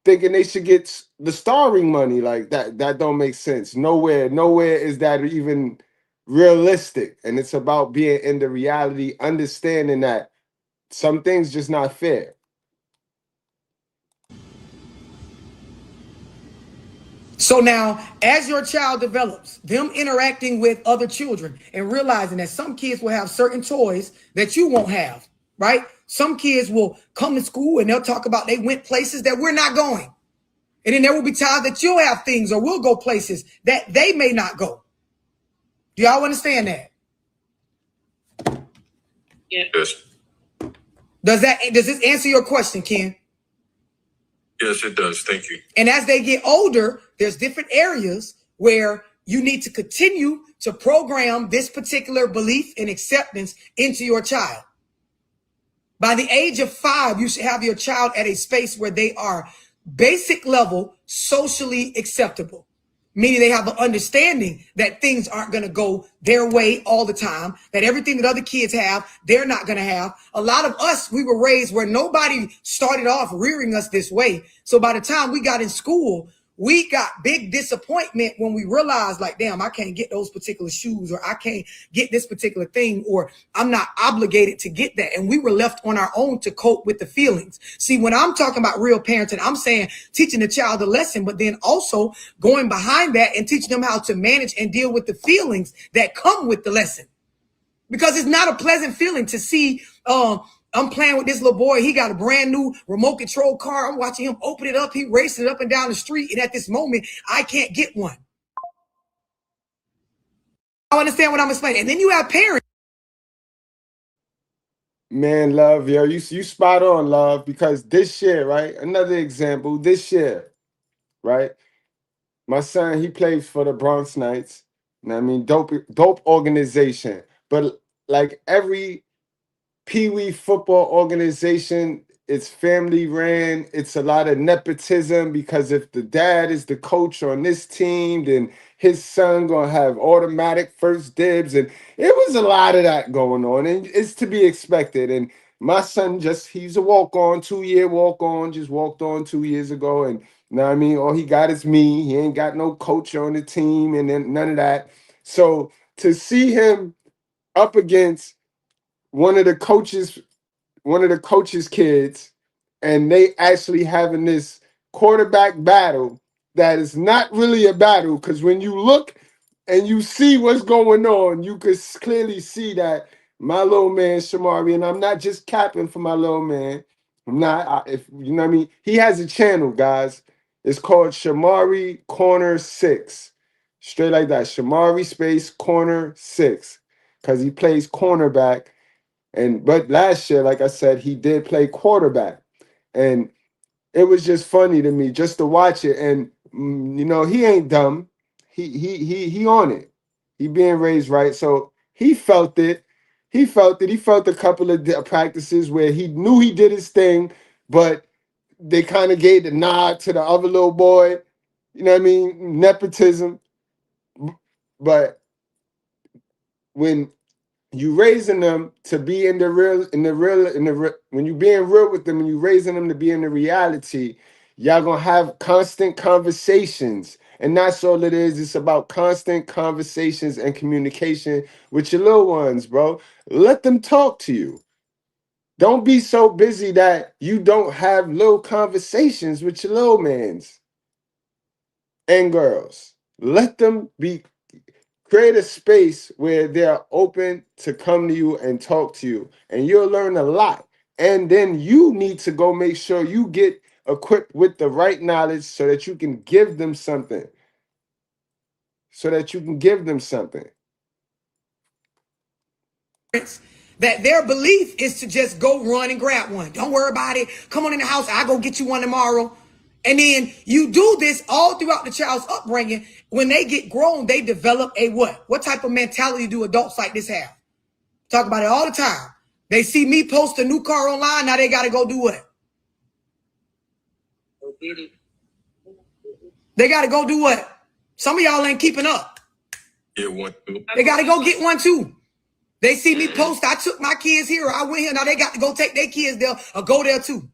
thinking they should get the starring money. Like that don't make sense. Nowhere is that even realistic. And it's about being in the reality, understanding that some things just not fair. So now, as your child develops, them interacting with other children and realizing that some kids will have certain toys that you won't have, right? Some kids will come to school and they'll talk about they went places that we're not going. And then there will be times that you'll have things or we'll go places that they may not go. Do y'all understand that? Yes. Does this answer your question, Ken? Yes, it does. Thank you. And as they get older, there's different areas where you need to continue to program this particular belief and acceptance into your child. By the age of 5, you should have your child at a space where they are basic level socially acceptable, meaning they have an understanding that things aren't going to go their way all the time, that everything that other kids have, they're not going to have. A lot of us, we were raised where nobody started off rearing us this way. So by the time we got in school, we got big disappointment when we realized, like, damn, I can't get those particular shoes, or I can't get this particular thing, or I'm not obligated to get that. And we were left on our own to cope with the feelings. See, when I'm talking about real parenting, I'm saying teaching the child a lesson, but then also going behind that and teaching them how to manage and deal with the feelings that come with the lesson. Because it's not a pleasant feeling to see, I'm playing with this little boy. He got a brand new remote control car. I'm watching him open it up. He racing it up and down the street. And at this moment, I can't get one. I understand what I'm explaining. And then you have parents. Man, love, yo, you spot on, love, because this year, right? Another example, this year, right? My son, he plays for the Bronx Knights. You know what I mean? Dope organization. But like every Pee-wee football organization, it's family ran. It's a lot of nepotism because if the dad is the coach on this team, then his son gonna have automatic first dibs. And it was a lot of that going on. And it's to be expected. And my son he's a walk-on, 2-year walk-on, just walked on 2 years ago. And you know what I mean? All he got is me. He ain't got no coach on the team and then none of that. So to see him up against one of the coaches' kids, and they actually having this quarterback battle that is not really a battle, because when you look and you see what's going on, you could clearly see that my little man Shamari, and I'm not just capping for my little man. I'm not, if you know what I mean. He has a channel, guys. It's called Shamari Corner 6. Straight like that. Shamari space Corner 6. Because he plays cornerback. But last year, like I said, he did play quarterback. And it was just funny to me just to watch it. And you know, he ain't dumb. He on it. He being raised right. So he felt it. He felt a couple of practices where he knew he did his thing, but they kind of gave the nod to the other little boy. You know what I mean? Nepotism. But when you raising them to be when you being real with them and you raising them to be in the reality, y'all gonna have constant conversations. And that's all it is. It's about constant conversations and communication with your little ones, bro. Let them talk to you. Don't be so busy that you don't have little conversations with your little mans and girls. Let them create a space where they're open to come to you and talk to you, and you'll learn a lot. And then you need to go make sure you get equipped with the right knowledge so that you can give them something. That their belief is to just go run and grab one. Don't worry about it. Come on in the house. I'll go get you one tomorrow. And then you do this all throughout the child's upbringing. When they get grown, they develop a what? What type of mentality do adults like this have? Talk about it all the time. They see me post a new car online, now they got to go do what? They got to go do what? Some of y'all ain't keeping up. Get one too. They got to go get one too. They see me post, I took my kids here, or I went here, now they got to go take their kids there or go there too.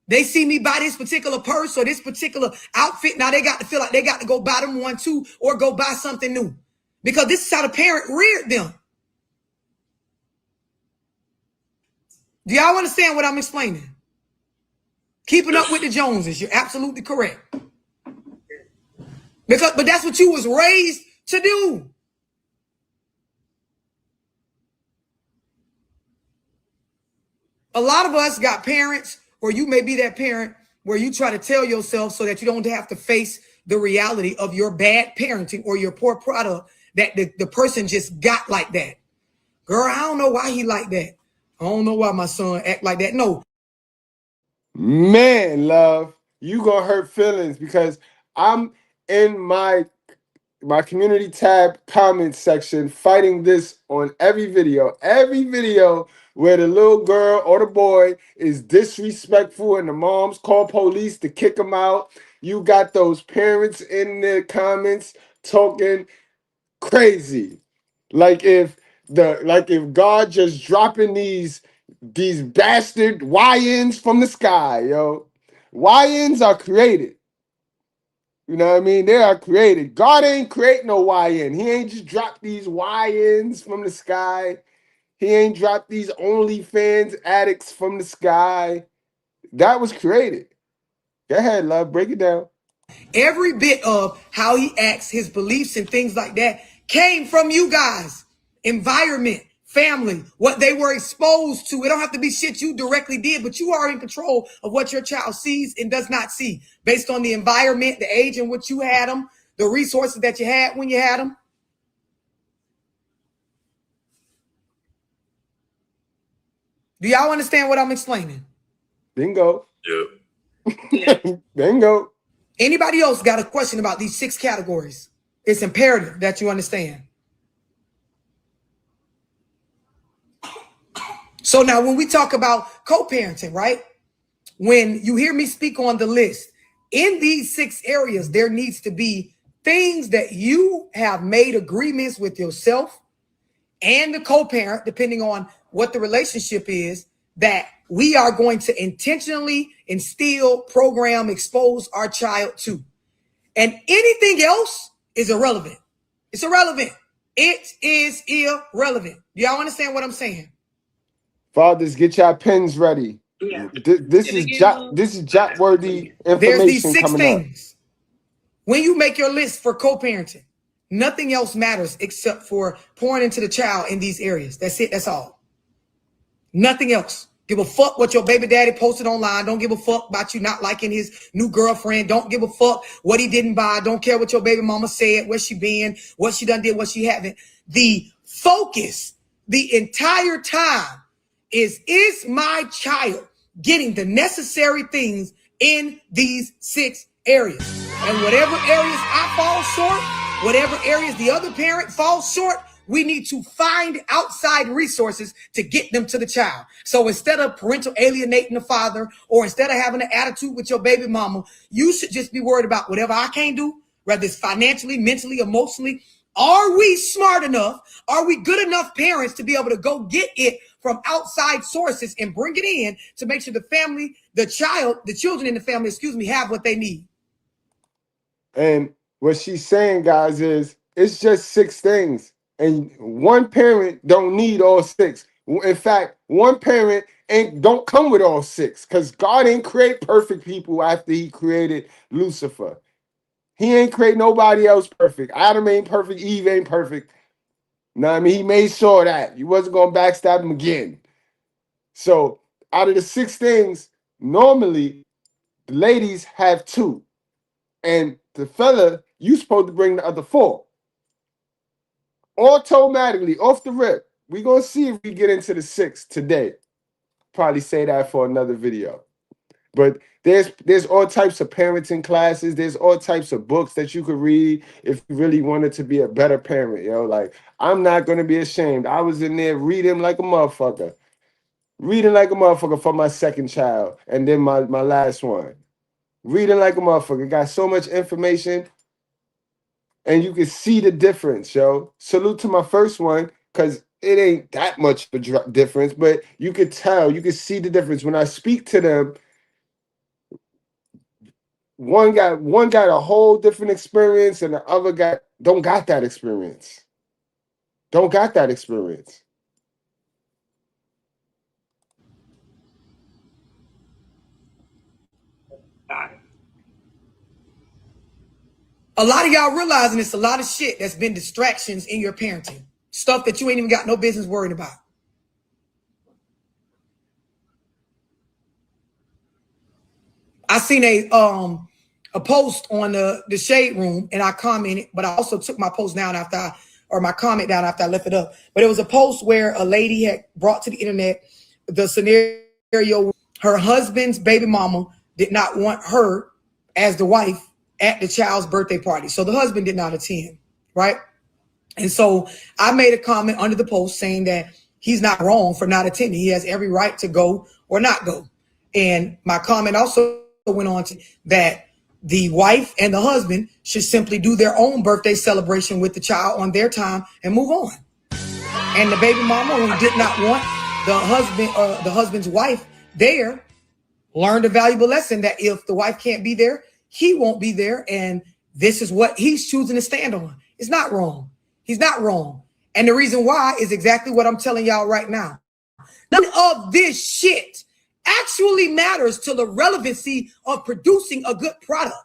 They see me buy this particular purse or this particular outfit, now they got to feel like they got to go buy them one too or go buy something new. Because this is how the parent reared them. Do y'all understand what I'm explaining? Keeping up with the Joneses, you're absolutely correct. But that's what you was raised to do. A lot of us got parents, or you may be that parent where you try to tell yourself so that you don't have to face the reality of your bad parenting or your poor product that the person just got like that. Girl, I don't know why he like that. I don't know why my son act like that. No. Man, love, you gonna hurt feelings because I'm in my community tab comment section fighting this on every video where the little girl or the boy is disrespectful and the moms call police to kick them out. You got those parents in the comments talking crazy. Like if God just dropping these bastard YNs from the sky, yo. YNs are created. You know what I mean? They are created. God ain't create no YN. He ain't just dropped these YNs from the sky. He ain't dropped these OnlyFans addicts from the sky. That was created. Go ahead, love. Break it down. Every bit of how he acts, his beliefs and things like that came from you guys. Environment, family, what they were exposed to. It don't have to be shit you directly did, but you are in control of what your child sees and does not see based on the environment, the age in which you had them, the resources that you had when you had them. Do y'all understand what I'm explaining? Bingo. Yeah. Bingo. Anybody else got a question about these 6 categories? It's imperative that you understand. So now when we talk about co-parenting, right? When you hear me speak on the list, in these 6 areas, there needs to be things that you have made agreements with yourself and the co-parent, depending on what the relationship is, that we are going to intentionally instill, program, expose our child to. And anything else is irrelevant. It's irrelevant. It is irrelevant. Do y'all understand what I'm saying? Fathers, get your pens ready. Yeah. This is job-worthy information. There's these 6 coming things. When you make your list for co-parenting, nothing else matters except for pouring into the child in these areas. That's it. That's all. Nothing else. Give a fuck what your baby daddy posted online. Don't give a fuck about you not liking his new girlfriend. Don't give a fuck what he didn't buy. Don't care what your baby mama said, where she been, what she done did, what she haven't. The focus the entire time is my child getting the necessary things in these 6 areas? And whatever areas I fall short, whatever areas the other parent falls short, we need to find outside resources to get them to the child. So instead of parental alienating the father, or instead of having an attitude with your baby mama, you should just be worried about whatever I can't do, whether it's financially, mentally, emotionally. Are we smart enough? Are we good enough parents to be able to go get it from outside sources and bring it in to make sure the family, the children in the family, have what they need? And what she's saying, guys, is it's just 6 things. And one parent don't need all 6. In fact, one parent don't come with all 6, because God ain't create perfect people after he created Lucifer. He ain't create nobody else perfect. Adam ain't perfect. Eve ain't perfect. No, I mean, he made sure that he wasn't going to backstab him again. So out of the 6 things, normally the ladies have 2. And the fella, you supposed to bring the other 4. Automatically, off the rip. We're going to see if we get into the 6 today. Probably say that for another video. But there's all types of parenting classes. There's all types of books that you could read if you really wanted to be a better parent. Like I'm not gonna be ashamed. I was in there reading like a motherfucker. Reading like a motherfucker for my second child. And then my last one. Reading like a motherfucker. Got so much information. And you can see the difference, yo. Salute to my first one, because it ain't that much of a difference, but you could tell, you could see the difference. When I speak to them, one got a whole different experience, and the other guy don't got that experience. Don't got that experience. A lot of y'all realizing it's a lot of shit that's been distractions in your parenting. Stuff that you ain't even got no business worrying about. I seen a post on the Shade Room, and I commented, but I also took my post down my comment down after I left it up. But it was a post where a lady had brought to the internet the scenario. Her husband's baby mama did not want her as the wife at the child's birthday party. So the husband did not attend, right? And so I made a comment under the post saying that he's not wrong for not attending. He has every right to go or not go. And my comment also went on to that the wife and the husband should simply do their own birthday celebration with the child on their time and move on. And the baby mama, who did not want the husband's wife there, learned a valuable lesson that if the wife can't be there, he won't be there. And this is what he's choosing to stand on. It's not wrong. He's not wrong. And the reason why is exactly what I'm telling y'all right now. None of this shit actually matters to the relevancy of producing a good product.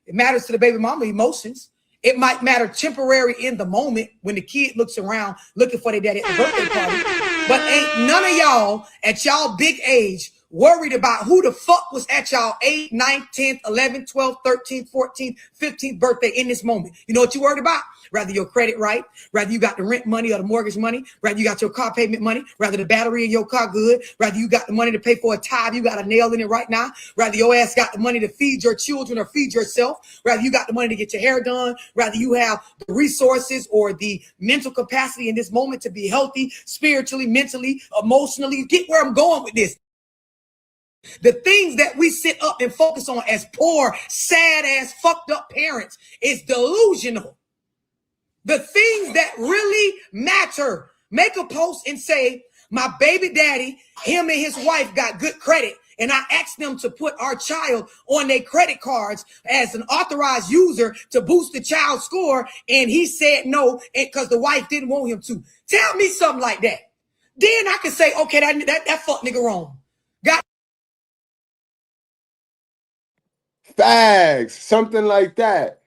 It matters to the baby mama emotions. It might matter temporary in the moment when the kid looks around looking for their daddy at the birthday party. But ain't none of y'all at y'all big age worried about who the fuck was at y'all 8th, 9th, 10th, 11th, 12th, 13th, 14th, 15th birthday in this moment. You know what you worried about? Rather your credit right, rather you got the rent money or the mortgage money, rather you got your car payment money, rather the battery in your car good, rather you got the money to pay for a tithe, you got a nail in it right now, rather your ass got the money to feed your children or feed yourself, rather you got the money to get your hair done, rather you have the resources or the mental capacity in this moment to be healthy, spiritually, mentally, emotionally. Get where I'm going with this. The things that we sit up and focus on as poor, sad ass, fucked up parents is delusional. The things that really matter, make a post and say, my baby daddy, him and his wife got good credit. And I asked them to put our child on their credit cards as an authorized user to boost the child's score. And he said no, because the wife didn't want him to. Tell me something like that. Then I can say, okay, that fuck nigga wrong. Got Facts, something like that.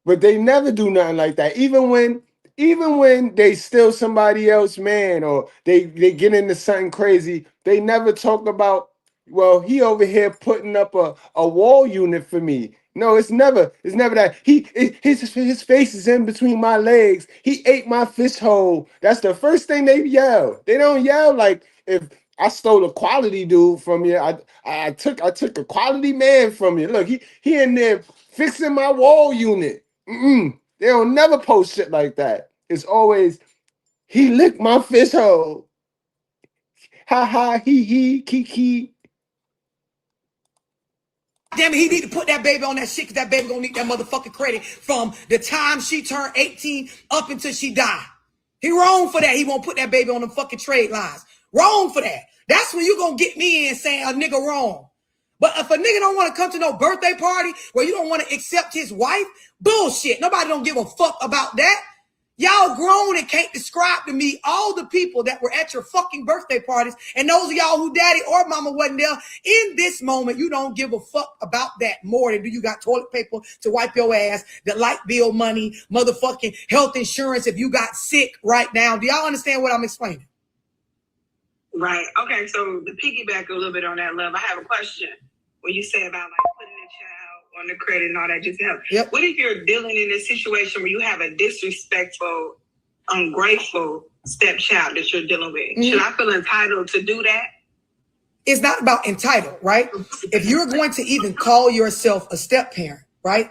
But they never do nothing like that. Even when they steal somebody else, man, or they get into something crazy, they never talk about, well, he over here putting up a wall unit for me. No, it's never that. His face is in between my legs. He ate my fish hole. That's the first thing they yell. They don't yell like, if I stole a quality dude from you, I took a quality man from you. Look, he in there fixing my wall unit. They don't never post shit like that. It's always, he licked my fish hole. Ha ha, he, kiki. damn it, he need to put that baby on that shit, because that baby gonna need that motherfucking credit from the time she turned 18 up until she died. He wrong for that. He won't put that baby on the fucking trade lines. Wrong for that. That's when you gonna get me in saying a nigga wrong. But if a nigga don't want to come to no birthday party where you don't want to accept his wife, bullshit. Nobody don't give a fuck about that. Y'all grown and can't describe to me all the people that were at your fucking birthday parties, and those of y'all who daddy or mama wasn't there in this moment. You don't give a fuck about that more than do you got toilet paper to wipe your ass, the light bill money, motherfucking health insurance if you got sick right now. Do y'all understand what I'm explaining? Right. Okay. So to piggyback a little bit on that, love, I have a question. When you say about like putting the child on the credit and all that, just help. Yep. What if you're dealing in a situation where you have a disrespectful, ungrateful stepchild that you're dealing with? Should I feel entitled to do that? It's not about entitled, right? If you're going to even call yourself a step parent, right?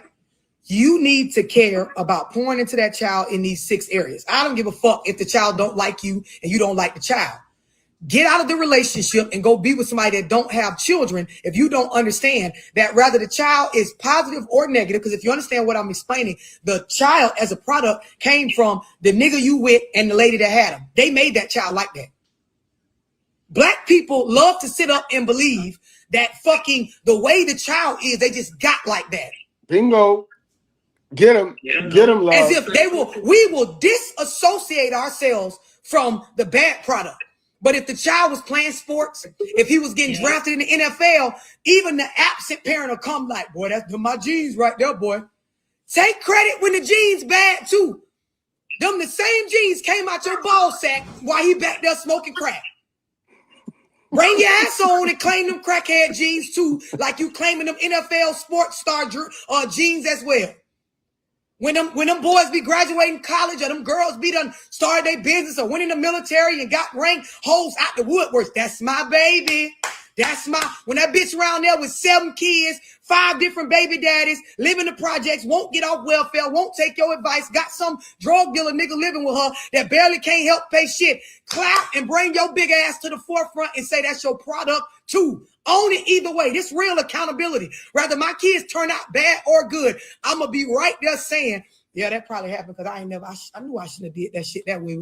You need to care about pouring into that child in these 6 areas. I don't give a fuck if the child don't like you and you don't like the child. Get out of the relationship and go be with somebody that don't have children if you don't understand that rather the child is positive or negative. Because if you understand what I'm explaining, the child as a product came from the nigga you with and the lady that had him. They made that child like that. Black people love to sit up and believe that fucking the way the child is, they just got like that. Bingo. Get them. Get them, love. As if we will disassociate ourselves from the bad product. But if the child was playing sports, if he was getting drafted in the NFL, even the absent parent will come like, boy, that's my genes right there, boy. Take credit when the genes bad too. Them the same genes came out your ball sack while he back there smoking crack. Bring your ass on and claim them crackhead genes too, like you claiming them NFL sports star genes as well. When them boys be graduating college or them girls be done started their business or went in the military and got ranked hoes out the woodworks, that's my baby. That's when that bitch around there with 7 kids, 5 different baby daddies, living the projects, won't get off welfare, won't take your advice, got some drug dealer nigga living with her that barely can't help pay shit. Clap and bring your big ass to the forefront and say that's your product too. Own it either way. This real accountability. Rather my kids turn out bad or good, I'm going to be right there saying, yeah, that probably happened because I knew I shouldn't have did that shit that way.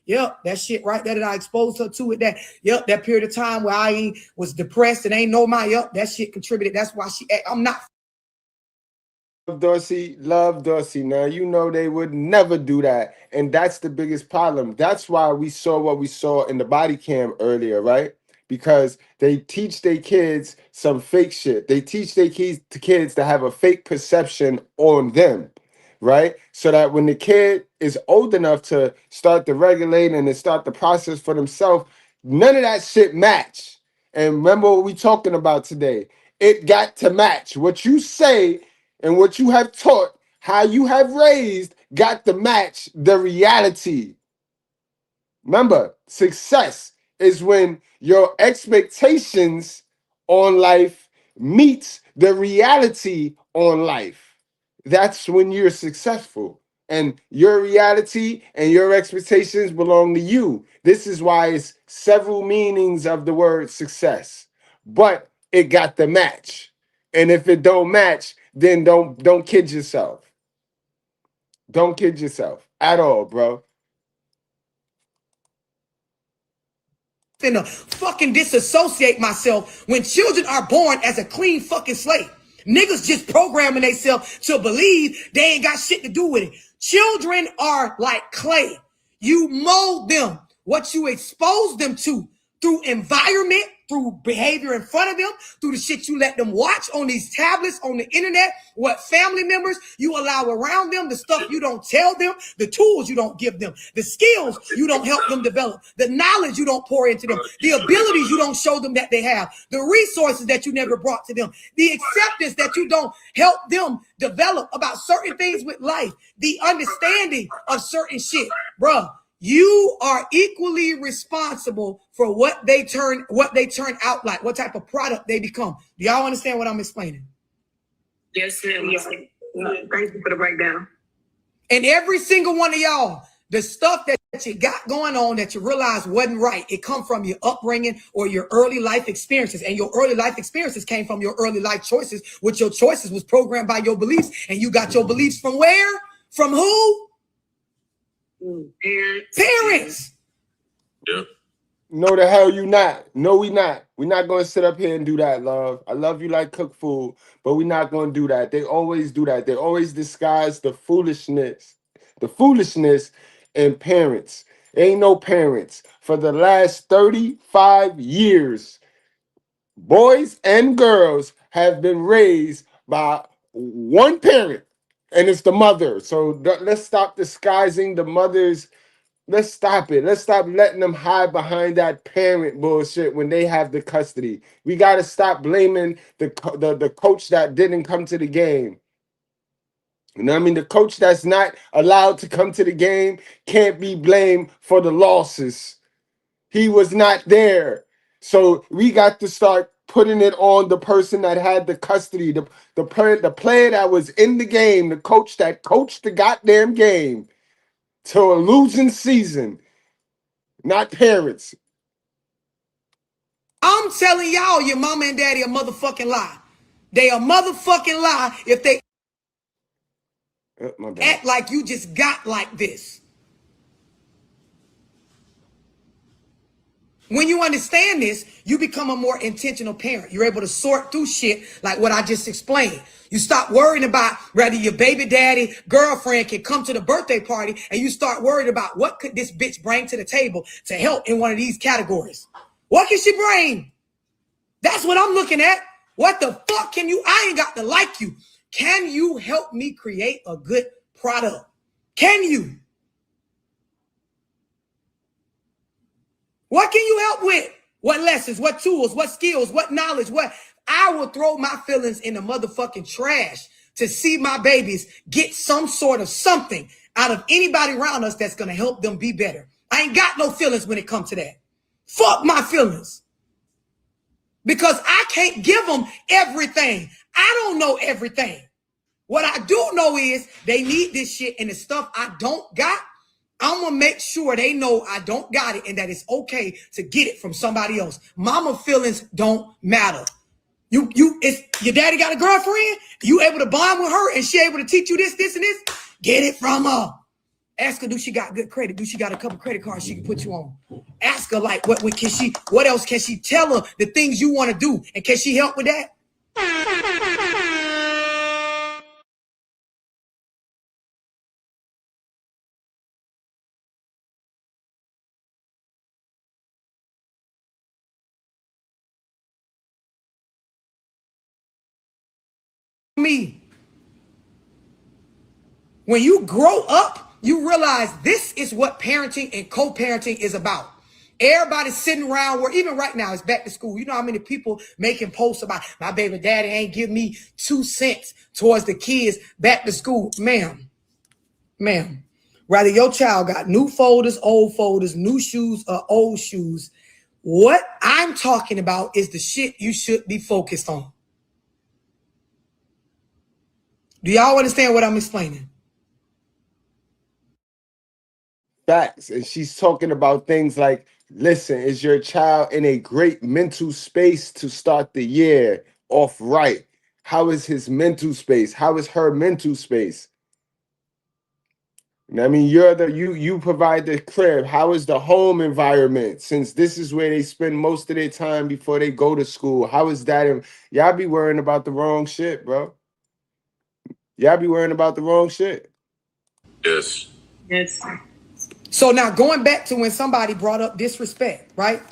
Yep, that shit right there that I exposed her to it. That period of time where I was depressed and ain't know that shit contributed. That's why I'm not. Love Dorsey. Now, you know they would never do that. And that's the biggest problem. That's why we saw what we saw in the body cam earlier, right? Because they teach their kids some fake shit. They teach their kids to have a fake perception on them. Right? So that when the kid is old enough to start to regulate and to start the process for themselves, none of that shit match. And remember what we talking about today. It got to match. What you say and what you have taught, how you have raised, got to match the reality. Remember, success is when your expectations on life meets the reality on life. That's when you're successful. And your reality and your expectations belong to you. This is why it's several meanings of the word success. But it got the match. And if it don't match, then don't kid yourself. Don't kid yourself at all, bro. Finna fucking disassociate myself when children are born as a clean fucking slate. Niggas just programming themselves to believe they ain't got shit to do with it. Children are like clay. You mold them, what you expose them to through environment, through behavior in front of them, through the shit you let them watch on these tablets, on the internet, what family members you allow around them, the stuff you don't tell them, the tools you don't give them, the skills you don't help them develop, the knowledge you don't pour into them, the abilities you don't show them that they have, the resources that you never brought to them, the acceptance that you don't help them develop about certain things with life, the understanding of certain shit. Bruh, you are equally responsible for what they turn out like, what type of product they become. Do y'all understand what I'm explaining? Yes, ma'am. Thank you for the breakdown. And every single one of y'all, the stuff that you got going on that you realize wasn't right, it come from your upbringing or your early life experiences. And your early life experiences came from your early life choices, which your choices was programmed by your beliefs. And you got your beliefs from where? From who? Parents. Yep. No, the hell you not. No, we not. We're not going to sit up here and do that, love. I love you like cook food, but we're not going to do that. They always do that. They always disguise the foolishness in parents. Ain't no parents. For the last 35 years, boys and girls have been raised by one parent, and it's the mother. So let's stop disguising the mother's. Let's stop it. Let's stop letting them hide behind that parent bullshit when they have the custody. We got to stop blaming the coach that didn't come to the game. You know what I mean? The coach that's not allowed to come to the game can't be blamed for the losses. He was not there. So we got to start putting it on the person that had the custody, the player that was in the game, the coach that coached the goddamn game to a losing season, not parents. I'm telling y'all, your mama and daddy a motherfucking lie. They a motherfucking lie if they act like you just got like this. When you understand this, you become a more intentional parent. You're able to sort through shit like what I just explained. You stop worrying about whether your baby daddy, girlfriend can come to the birthday party, and you start worrying about what could this bitch bring to the table to help in one of these categories. What can she bring? That's what I'm looking at. What the fuck can you? I ain't got to like you. Can you help me create a good product? Can you? What can you help with? What lessons, what tools, what skills, what knowledge, what? I will throw my feelings in the motherfucking trash to see my babies get some sort of something out of anybody around us that's going to help them be better. I ain't got no feelings when it comes to that. Fuck my feelings. Because I can't give them everything. I don't know everything. What I do know is they need this shit, and the stuff I don't got, I'm going to make sure they know I don't got it and that it's okay to get it from somebody else. Mama feelings don't matter. It's your daddy got a girlfriend, you able to bond with her and she able to teach you this, and this, get it from her. Ask her, do she got good credit? Do she got a couple credit cards she can put you on? Ask her, like, what else can she tell her the things you want to do? And can she help with that? Me. When you grow up, you realize this is what parenting and co-parenting is about. Everybody's sitting around where, even right now, it's back to school. You know how many people making posts about my baby daddy ain't give me 2 cents towards the kids back to school. Ma'am, whether your child got new folders, old folders, new shoes, or old shoes, what I'm talking about is the shit you should be focused on. Do y'all understand what I'm explaining? Facts. And she's talking about things like, listen, is your child in a great mental space to start the year off right? How is his mental space? How is her mental space? I mean, you provide the crib. How is the home environment? Since this is where they spend most of their time before they go to school. How is that? Y'all be worrying about the wrong shit, bro. Y'all be worrying about the wrong shit. Yes. Yes. So now going back to when somebody brought up disrespect, right?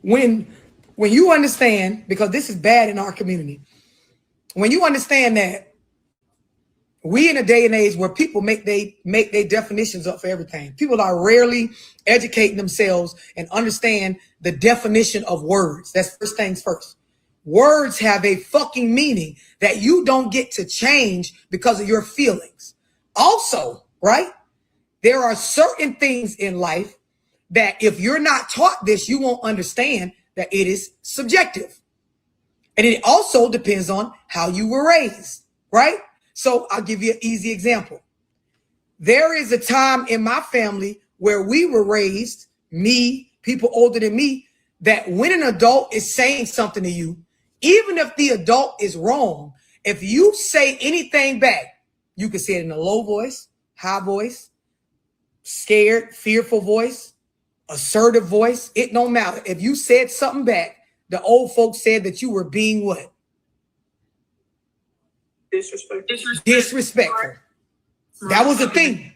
When you understand, because this is bad in our community, when you understand that we in a day and age where people make their definitions up for everything. People are rarely educating themselves and understand the definition of words. That's first things first. Words have a fucking meaning that you don't get to change because of your feelings. Also, right? There are certain things in life that if you're not taught this, you won't understand that it is subjective. And it also depends on how you were raised, right? So I'll give you an easy example. There is a time in my family where we were raised, me, people older than me, that when an adult is saying something to you, even if the adult is wrong, if you say anything back, you can say it in a low voice, high voice, scared, fearful voice, assertive voice. It don't matter. If you said something back, the old folks said that you were being what? Disrespectful. That was the thing.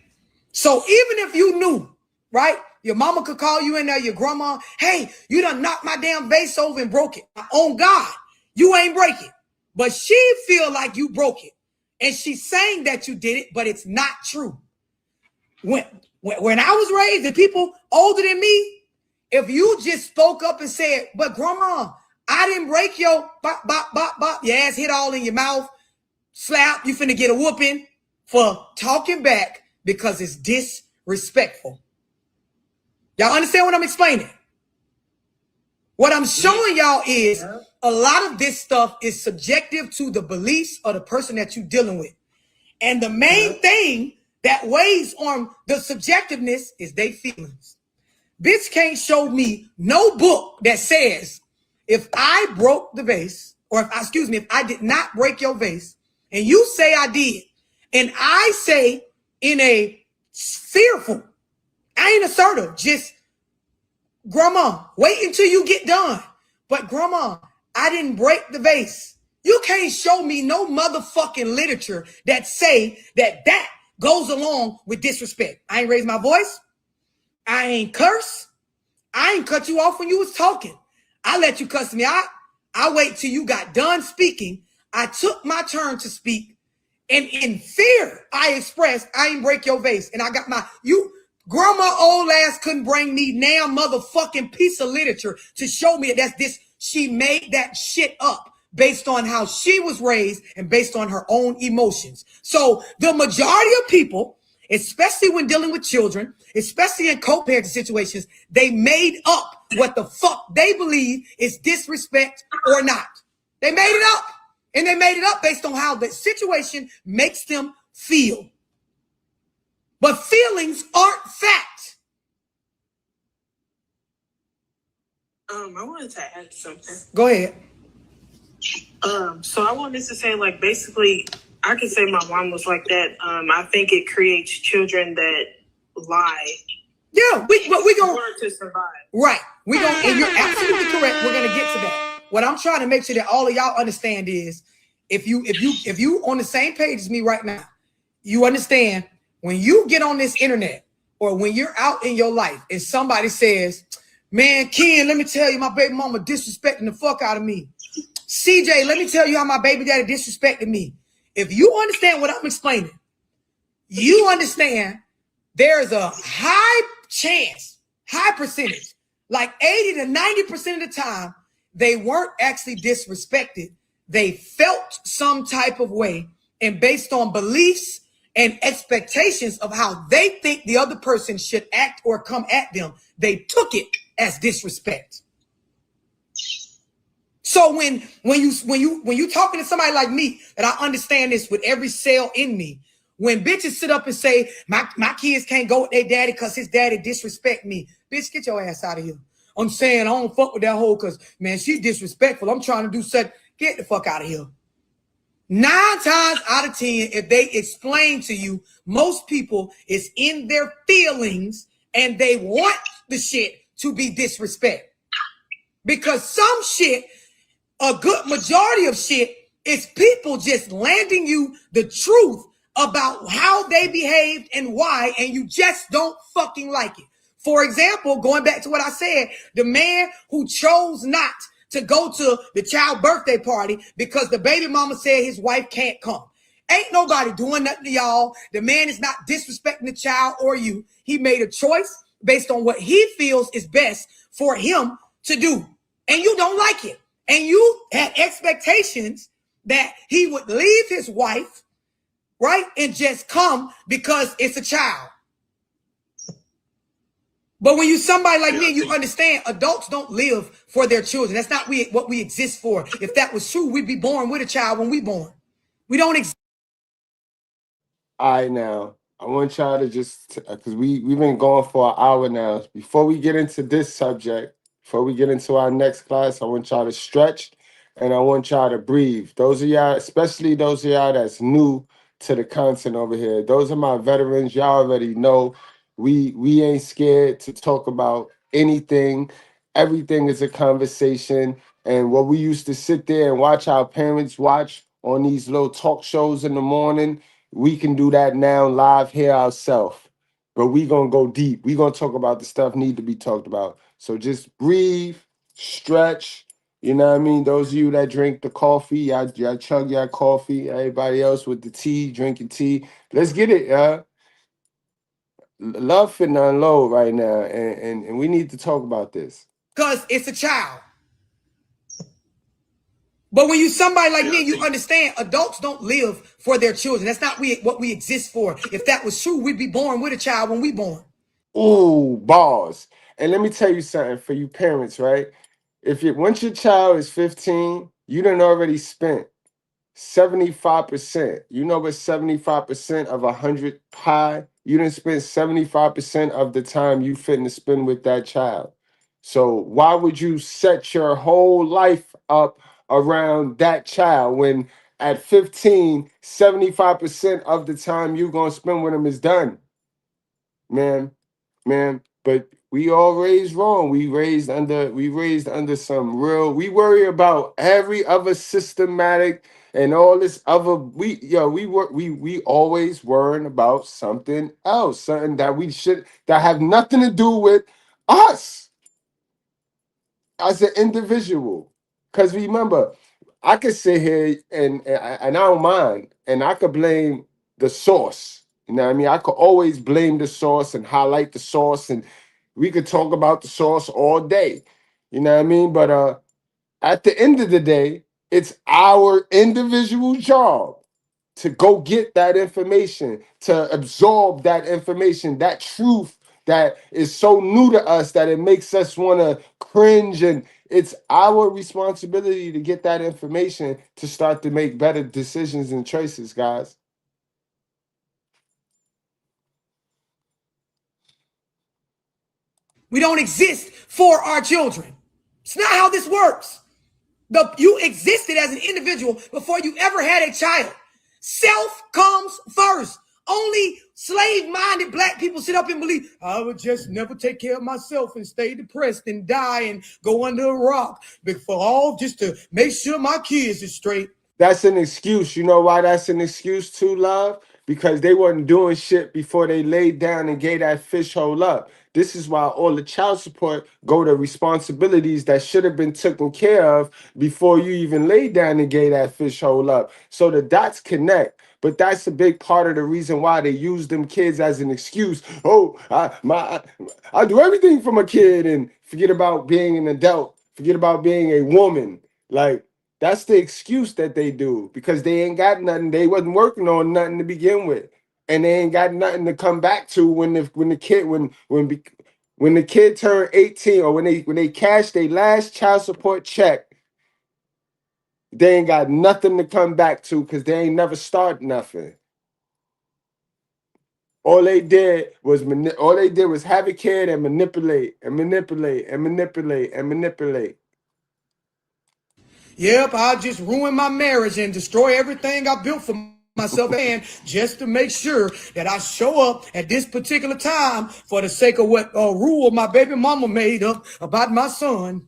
So even if you knew, right? Your mama could call you in there, your grandma, hey, you done knocked my damn vase over and broke it. On God, you ain't break it. But she feel like you broke it. And she's saying that you did it, but it's not true. When I was raised, the people older than me, if you just spoke up and said, but grandma, I didn't break your bop, bop, bop, bop, your ass hit all in your mouth, slap, you finna get a whooping for talking back because it's disrespectful. Y'all understand what I'm explaining? What I'm showing y'all is a lot of this stuff is subjective to the beliefs of the person that you're dealing with. And the main thing that weighs on the subjectiveness is their feelings. Bitch can't show me no book that says if I broke the vase, or if I did not break your vase, and you say I did, and I say in a fearful, I ain't assertive, just grandma, wait until you get done. But grandma, I didn't break the vase. You can't show me no motherfucking literature that say that goes along with disrespect. I ain't raised my voice. I ain't curse. I ain't cut you off when you was talking. I let you cuss me out. I wait till you got done speaking. I took my turn to speak. And in fear, I expressed, I ain't break your vase. And I got grandma old ass couldn't bring me now motherfucking piece of literature to show me that's this. She made that shit up based on how she was raised and based on her own emotions. So the majority of people, especially when dealing with children, especially in co-parenting situations, they made up what the fuck they believe is disrespect or not. They made it up. And they made it up based on how the situation makes them feel. But feelings aren't fact. I wanted to add something. Go ahead. So I wanted to say, like, basically, I could say my mom was like that. I think it creates children that lie. Yeah, we gonna to survive. Right. We gonna, and you're absolutely correct. We're gonna get to that. What I'm trying to make sure that all of y'all understand is, if you on the same page as me right now, you understand when you get on this internet or when you're out in your life and somebody says, man, Ken, let me tell you, my baby mama disrespecting the fuck out of me. CJ, let me tell you how my baby daddy disrespected me. If you understand what I'm explaining, you understand there's a high chance, high percentage, like 80 to 90% of the time, they weren't actually disrespected. They felt some type of way, and based on beliefs and expectations of how they think the other person should act or come at them, they took it as disrespect. So when you talking to somebody like me, and I understand this with every cell in me, when bitches sit up and say my kids can't go with their daddy because his daddy disrespect me, bitch, get your ass out of here. I'm saying I don't fuck with that hoe because, man, she's disrespectful. I'm trying to do such. Get the fuck out of here. 9 times out of 10, if they explain to you, most people is in their feelings and they want the shit to be disrespect. Because some shit, a good majority of shit, is people just landing you the truth about how they behaved and why, and you just don't fucking like it. For example, going back to what I said, the man who chose not to go to the child birthday party because the baby mama said his wife can't come. Ain't nobody doing nothing to y'all. The man is not disrespecting the child or you. He made a choice based on what he feels is best for him to do. And you don't like it. And you had expectations that he would leave his wife, right, and just come because it's a child. But when you somebody like me, you understand adults don't live for their children. That's not what we exist for. If that was true, we'd be born with a child when we born. We don't exist. All right, now I want y'all to just, because we've been going for an hour now. Before we get into this subject, before we get into our next class, I want y'all to stretch and I want y'all to breathe. Those of y'all, especially those of y'all that's new to the content over here, those are my veterans. Y'all already know we ain't scared to talk about anything. Everything is a conversation. And what we used to sit there and watch our parents watch on these little talk shows in the morning, we can do that now live here ourselves. But we gonna go deep. We gonna talk about the stuff need to be talked about. So just breathe, stretch. You know what I mean? Those of you that drink the coffee, y'all chug your coffee. Everybody else with the tea, drinking tea. Let's get it, love finna unload right now, and we need to talk about this. Because it's a child. But when you somebody like me, you understand adults don't live for their children. That's not what we exist for. If that was true, we'd be born with a child when we born. Ooh, balls. And let me tell you something for you parents, right? Once your child is 15, you done already spent 75%. You know what 75% of 100 pi? You done spent 75% of the time you finna spend with that child. So why would you set your whole life up around that child when at 15, 75% of the time you gonna spend with them is done? Man, but we all raised wrong. We raised under some real, we worry about every other systematic and all this other, we always worrying about something else, something that have nothing to do with us as an individual. Because remember, I could sit here and I don't mind, and I could blame the source. You know what I mean? I could always blame the source and highlight the source, and we could talk about the source all day. You know what I mean? But at the end of the day, it's our individual job to go get that information, to absorb that information, that truth that is so new to us that it makes us want to cringe. And it's our responsibility to get that information to start to make better decisions and choices, guys. We don't exist for our children. It's not how this works. You existed as an individual before you ever had a child. Self comes first. Only slave-minded black people sit up and believe, I would just never take care of myself and stay depressed and die and go under a rock just to make sure my kids are straight. That's an excuse. You know why that's an excuse too, love? Because they wasn't doing shit before they laid down and gave that fish hole up. This is why all the child support go to responsibilities that should have been taken care of before you even laid down and gave that fish hole up. So the dots connect. But that's a big part of the reason why they use them kids as an excuse. Oh, I do everything for my kid and forget about being an adult, forget about being a woman. Like, that's the excuse that they do because they ain't got nothing. They wasn't working on nothing to begin with, and they ain't got nothing to come back to when the kid turned 18 or when they cash their last child support check. They ain't got nothing to come back to because they ain't never start nothing. All they did was have a kid and manipulate and manipulate and manipulate and manipulate. Yep, I'll just ruin my marriage and destroy everything I built for myself and just to make sure that I show up at this particular time for the sake of what rule my baby mama made up about my son.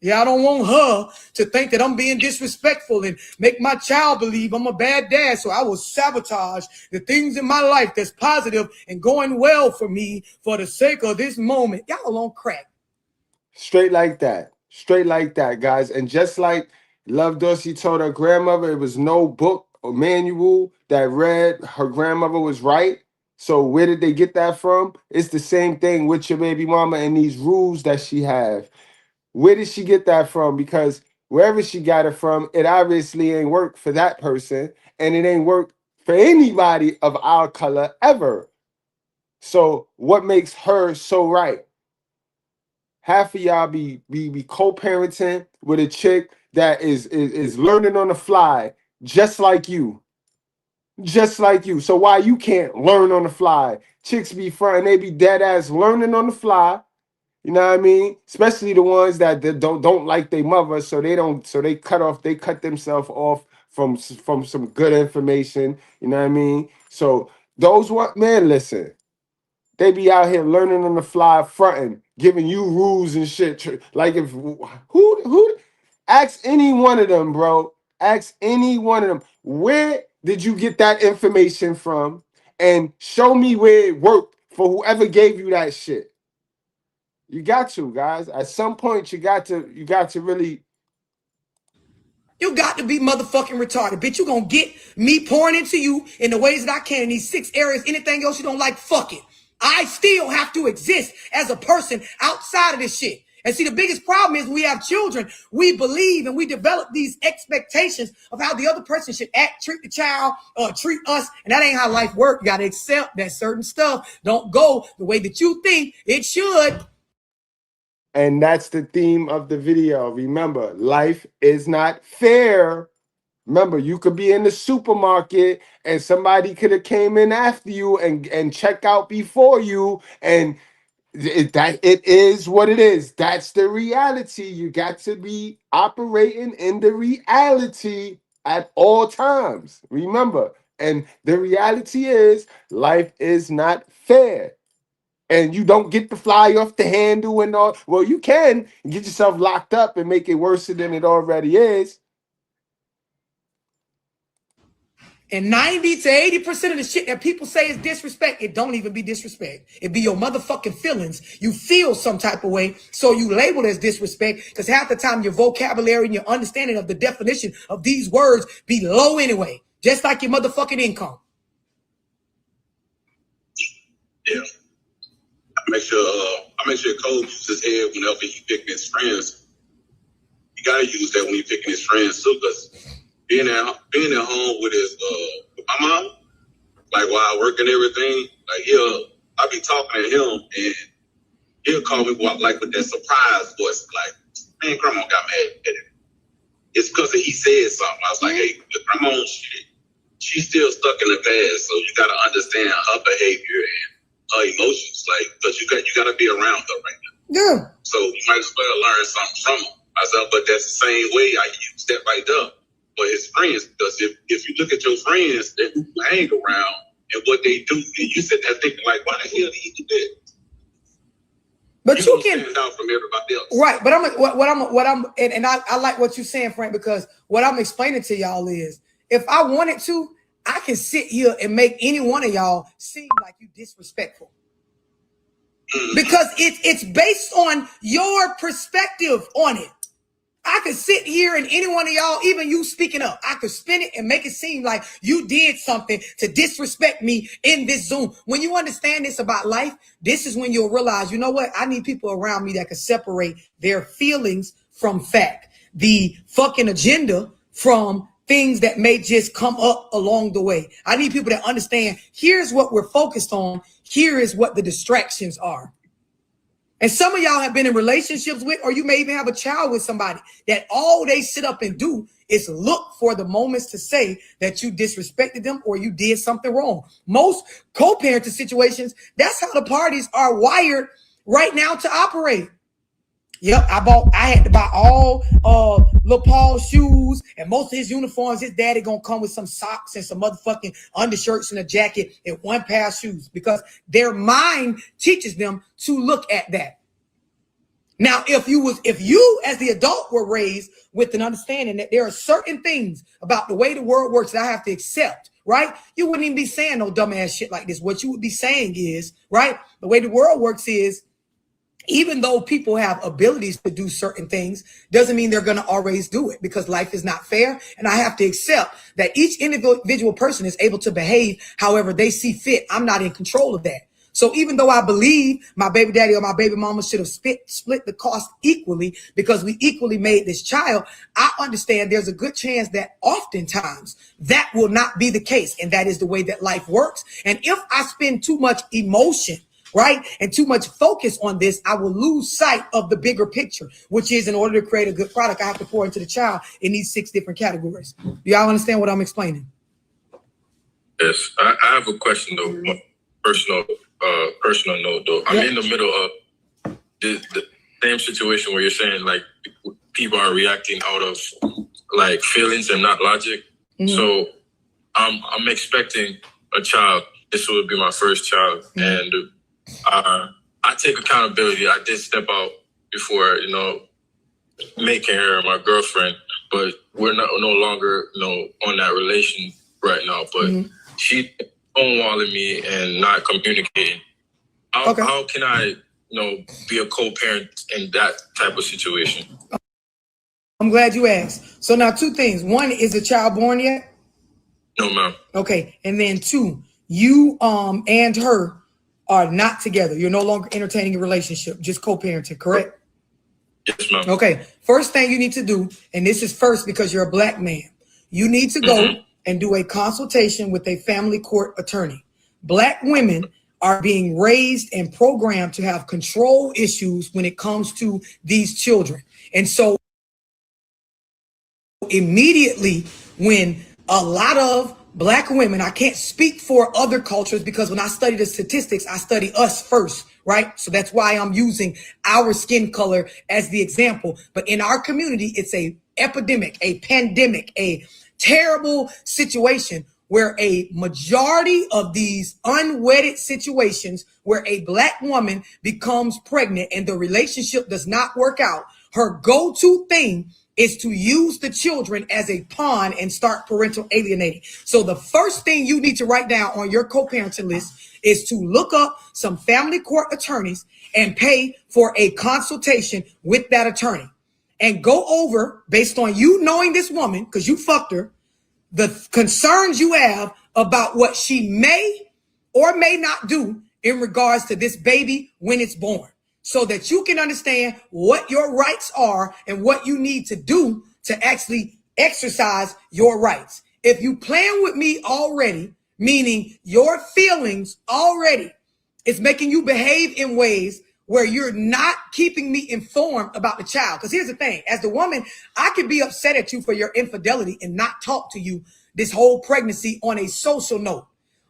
Yeah, I don't want her to think that I'm being disrespectful and make my child believe I'm a bad dad. So I will sabotage the things in my life that's positive and going well for me for the sake of this moment. Y'all on crack. Straight like that, guys. And just like Love Dorsey told her grandmother, it was no book or manual that read her grandmother was right. So where did they get that from? It's the same thing with your baby mama and these rules that she have. Where did she get that from? Because wherever she got it from, it obviously ain't worked for that person, and it ain't worked for anybody of our color ever. So what makes her so right? Half of y'all be co-parenting with a chick that is learning on the fly, just like you. Just like you. So why you can't learn on the fly? Chicks be fronting, they be dead ass learning on the fly. You know what I mean? Especially the ones that don't like their mother, so they cut themselves off from some good information. You know what I mean? So those what man, listen. They be out here learning on the fly, fronting, giving you rules and shit. Like if who ask any one of them, bro. Ask any one of them. Where did you get that information from? And show me where it worked for whoever gave you that shit. You got to, guys. At some point, you got to really. You got to be motherfucking retarded, bitch. You gonna get me pouring into you in the ways that I can in these 6 areas. Anything else you don't like, fuck it. I still have to exist as a person outside of this shit. And see, the biggest problem is we have children. We believe and we develop these expectations of how the other person should act, treat the child, treat us. And that ain't how life works. You got to accept that certain stuff don't go the way that you think it should. And that's the theme of the video. Remember, life is not fair. Remember, you could be in the supermarket and somebody could have came in after you and check out before you, and it is what it is. That's the reality. You got to be operating in the reality at all times. Remember, and the reality is life is not fair. And you don't get to fly off the handle and all. Well, you can get yourself locked up and make it worse than it already is. And 90 to 80% of the shit that people say is disrespect, it don't even be disrespect. It be your motherfucking feelings. You feel some type of way, so you label it as disrespect, because half the time your vocabulary and your understanding of the definition of these words be low anyway, just like your motherfucking income. Yeah. I make sure Cole uses his head whenever he picking his friends. You gotta use that when he picking his friends too, because being at home with with my mom, like while I work and everything, like I'll be talking to him and he'll call me like with that surprise voice, like, man, grandma got mad at it. It's because he said something. I was like, hey, grandma, she's still stuck in the past, so you gotta understand her behavior and her emotions, like, because you gotta be around her right now. Yeah. So you might as well learn something from her. I said, but that's the same way I use that right there for his friends, because if you look at your friends that you hang around and what they do, and you sit there thinking like, why the hell did he do that? But you can stand out from everybody else, right? But I like what you're saying, Frank, because what I'm explaining to y'all is, if I wanted to, I can sit here and make any one of y'all seem like you disrespectful, because it's based on your perspective on it. I could sit here and any one of y'all, even you speaking up, I could spin it and make it seem like you did something to disrespect me in this Zoom. When you understand this about life, this is when you'll realize, you know what? I need people around me that can separate their feelings from fact, the fucking agenda from things that may just come up along the way. I need people that understand, here's what we're focused on. Here is what the distractions are. And some of y'all have been in relationships with, or you may even have a child with somebody that all they sit up and do is look for the moments to say that you disrespected them or you did something wrong. Most co-parenting situations, that's how the parties are wired right now to operate. Yep, I had to buy all Lil Paul's shoes and most of his uniforms. His daddy gonna come with some socks and some motherfucking undershirts and a jacket and one pair of shoes, because their mind teaches them to look at that. Now, if you as the adult were raised with an understanding that there are certain things about the way the world works that I have to accept, right? You wouldn't even be saying no dumbass shit like this. What you would be saying is, right, the way the world works is, even though people have abilities to do certain things, doesn't mean they're going to always do it, because life is not fair. And I have to accept that each individual person is able to behave however they see fit. I'm not in control of that. So even though I believe my baby daddy or my baby mama should have split the cost equally because we equally made this child, I understand there's a good chance that oftentimes that will not be the case. And that is the way that life works. And if I spend too much emotion, right, and too much focus on this, I will lose sight of the bigger picture, which is, in order to create a good product, I have to pour into the child in these 6 different categories. Do y'all understand what I'm explaining? Yes, I have a question though, personal note though. I'm in the middle of the same situation where you're saying like people are reacting out of like feelings and not logic. Mm-hmm. So I'm expecting a child. This would be my first child, and I take accountability. I did step out before, making her my girlfriend, but we're no longer, on that relation right now. But she stonewalling me and not communicating. How can I, be a co-parent in that type of situation? I'm glad you asked. So now 2 things. 1, is the child born yet? No, ma'am. Okay. And then 2, you and her are not together. You're no longer entertaining a relationship, just co-parenting, correct? Yes, ma'am. Okay. First thing you need to do, and this is first because you're a black man, you need to go and do a consultation with a family court attorney. Black women are being raised and programmed to have control issues when it comes to these children. And so immediately when a lot of Black women, I can't speak for other cultures because when I study the statistics, I study us first, right? So that's why I'm using our skin color as the example. But in our community, it's a epidemic, a pandemic, a terrible situation where a majority of these unwedded situations where a Black woman becomes pregnant and the relationship does not work out, her go-to thing is to use the children as a pawn and start parental alienating. So the first thing you need to write down on your co-parenting list is to look up some family court attorneys and pay for a consultation with that attorney and go over, based on you knowing this woman, because you fucked her, the concerns you have about what she may or may not do in regards to this baby when it's born, so that you can understand what your rights are and what you need to do to actually exercise your rights. If you playing with me already, meaning your feelings already is making you behave in ways where you're not keeping me informed about the child. Because here's the thing, as the woman, I could be upset at you for your infidelity and not talk to you this whole pregnancy on a social note.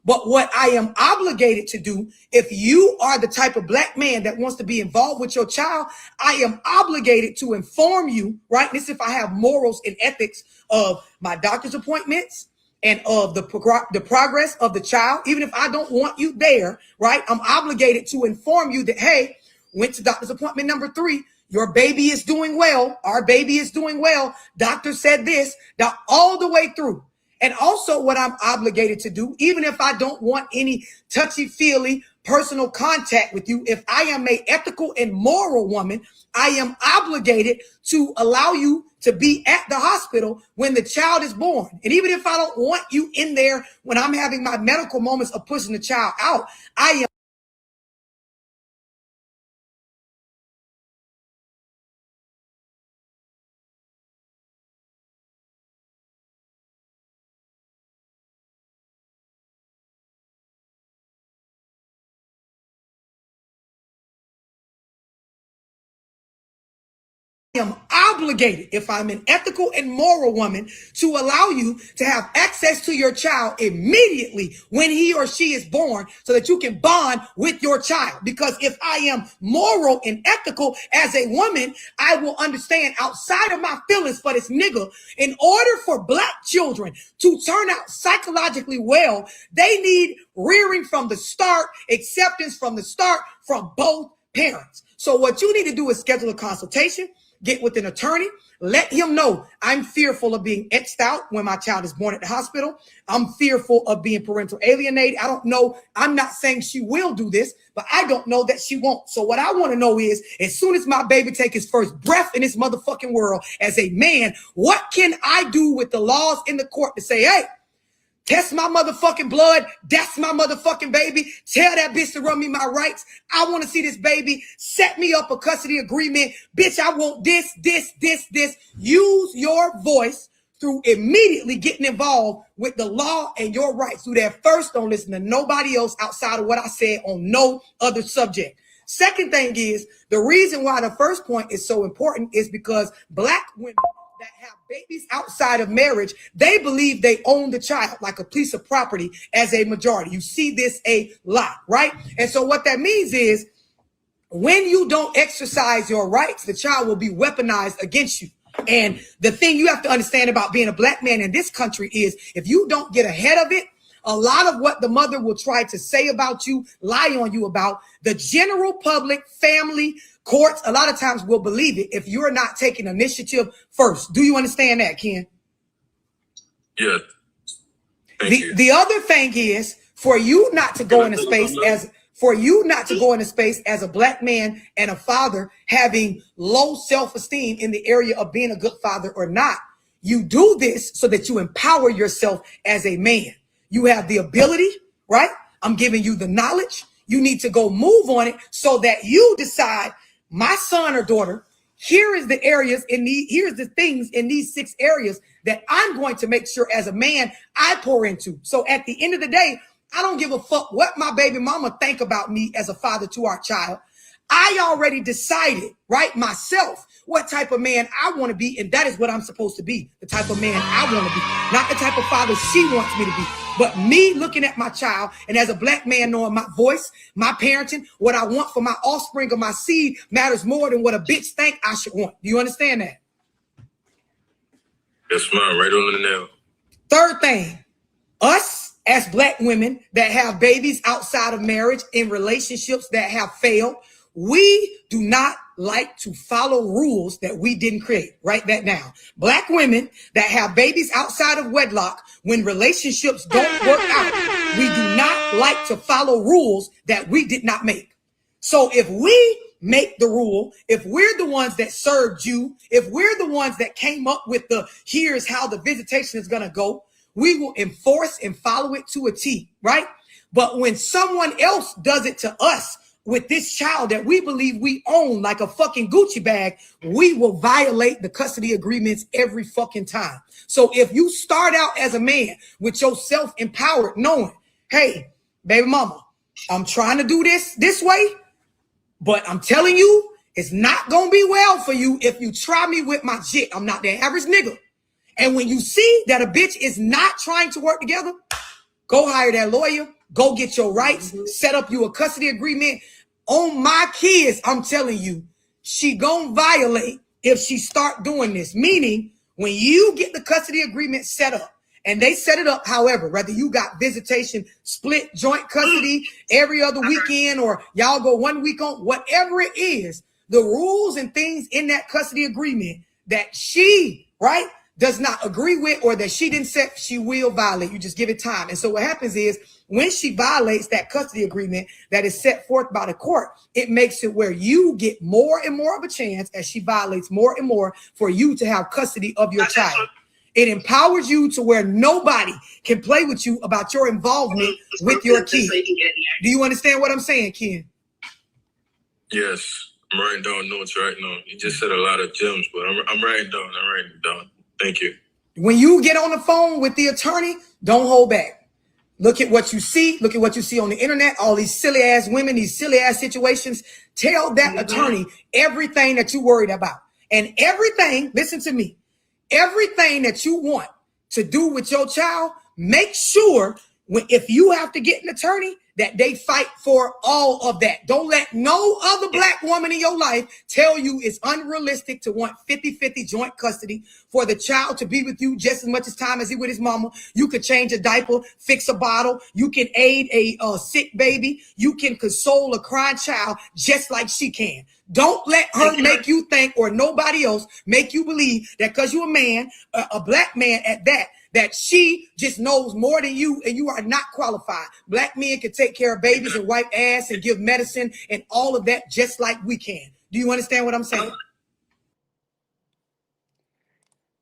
But what I am obligated to do, if you are the type of Black man that wants to be involved with your child, I am obligated to inform you, right? This if I have morals and ethics of my doctor's appointments and of the progress of the child, even if I don't want you there, right? I'm obligated to inform you that, hey, went to doctor's appointment number 3. Your baby is doing well. Our baby is doing well. Doctor said this, now all the way through. And also what I'm obligated to do, even if I don't want any touchy-feely personal contact with you, if I am an ethical and moral woman, I am obligated to allow you to be at the hospital when the child is born. And even if I don't want you in there when I'm having my medical moments of pushing the child out, I am obligated, if I'm an ethical and moral woman, to allow you to have access to your child immediately when he or she is born so that you can bond with your child. Because if I am moral and ethical as a woman, I will understand outside of my feelings for this nigga, in order for Black children to turn out psychologically well, they need rearing from the start, acceptance from the start from both parents. So what you need to do is schedule a consultation, get with an attorney, let him know I'm fearful of being X'd out when my child is born at the hospital. I'm fearful of being parental alienated. I don't know. I'm not saying she will do this, but I don't know that she won't. So what I want to know is, as soon as my baby take his first breath in this motherfucking world as a man, what can I do with the laws in the court to say, hey, test my motherfucking blood. That's my motherfucking baby. Tell that bitch to run me my rights. I want to see this baby. Set me up a custody agreement. Bitch, I want this. Use your voice through immediately getting involved with the law and your rights. Do that first. Don't listen to nobody else outside of what I said on no other subject. Second thing is, the reason why the first point is so important is because Black women that have babies outside of marriage, they believe they own the child like a piece of property as a majority. You see this a lot, right? And so what that means is, when you don't exercise your rights, the child will be weaponized against you. And the thing you have to understand about being a Black man in this country is, if you don't get ahead of it, a lot of what the mother will try to say about you, lie on you about, the general public, family, courts, a lot of times will believe it if you're not taking initiative first. Do you understand that, Ken? Yeah. The other thing is, for you not to go in a space as a Black man and a father having low self-esteem in the area of being a good father or not, you do this so that you empower yourself as a man. You have the ability, right? I'm giving you the knowledge. You need to go move on it so that you decide, my son or daughter, here is the areas here's the things in these 6 areas that I'm going to make sure as a man I pour into. So at the end of the day, I don't give a fuck what my baby mama think about me as a father to our child. I already decided, right, myself, what type of man I want to be, and that is what I'm supposed to be, the type of man I want to be, not the type of father she wants me to be, but me looking at my child, and as a black man knowing my voice, my parenting, what I want for my offspring or my seed matters more than what a bitch think I should want. Do you understand that? Yes, ma'am, right on the nail. Third thing, us as black women that have babies outside of marriage in relationships that have failed, we do not like to follow rules that we didn't create. Write that down. Black women that have babies outside of wedlock, when relationships don't work out, we do not like to follow rules that we did not make. So if we make the rule, if we're the ones that served you, if we're the ones that came up with the here's how the visitation is going to go, we will enforce and follow it to a T, right? But when someone else does it to us with this child that we believe we own like a fucking Gucci bag, we will violate the custody agreements every fucking time. So if you start out as a man with yourself empowered, knowing, hey, baby mama, I'm trying to do this way, but I'm telling you, it's not going to be well for you if you try me with my shit. I'm not the average nigga. And when you see that a bitch is not trying to work together, go hire that lawyer, go get your rights, set up you a custody agreement. On my kids, I'm telling you, she gonna violate if she start doing this. Meaning, when you get the custody agreement set up, and they set it up, however, whether you got visitation, split, joint custody every other weekend, or y'all go 1 week on, whatever it is, the rules and things in that custody agreement that she, right, does not agree with or that she didn't set, she will violate. You just give it time. And so what happens is when she violates that custody agreement that is set forth by the court, it makes it where you get more and more of a chance as she violates more and more for you to have custody of your child. It empowers you to where nobody can play with you about your involvement with your kid. Do you understand what I'm saying, Ken? Yes, I'm writing down notes right now. You just said a lot of gems, but I'm writing down. Thank you. When you get on the phone with the attorney, don't hold back. Look at what you see. Look at what you see on the internet. All these silly ass women, these silly ass situations. Tell that attorney everything that you're worried about. And everything, listen to me, everything that you want to do with your child, make sure if you have to get an attorney, that they fight for all of that. Don't let no other black woman in your life tell you it's unrealistic to want 50-50 joint custody for the child to be with you just as much as time as he with his mama. You could change a diaper, fix a bottle. You can aid a sick baby. You can console a crying child just like she can. Don't let her make you think, or nobody else make you believe that because you're a man, a black man at that she just knows more than you and you are not qualified. Black men can take care of babies and wipe ass and give medicine and all of that just like we can. Do you understand what I'm saying?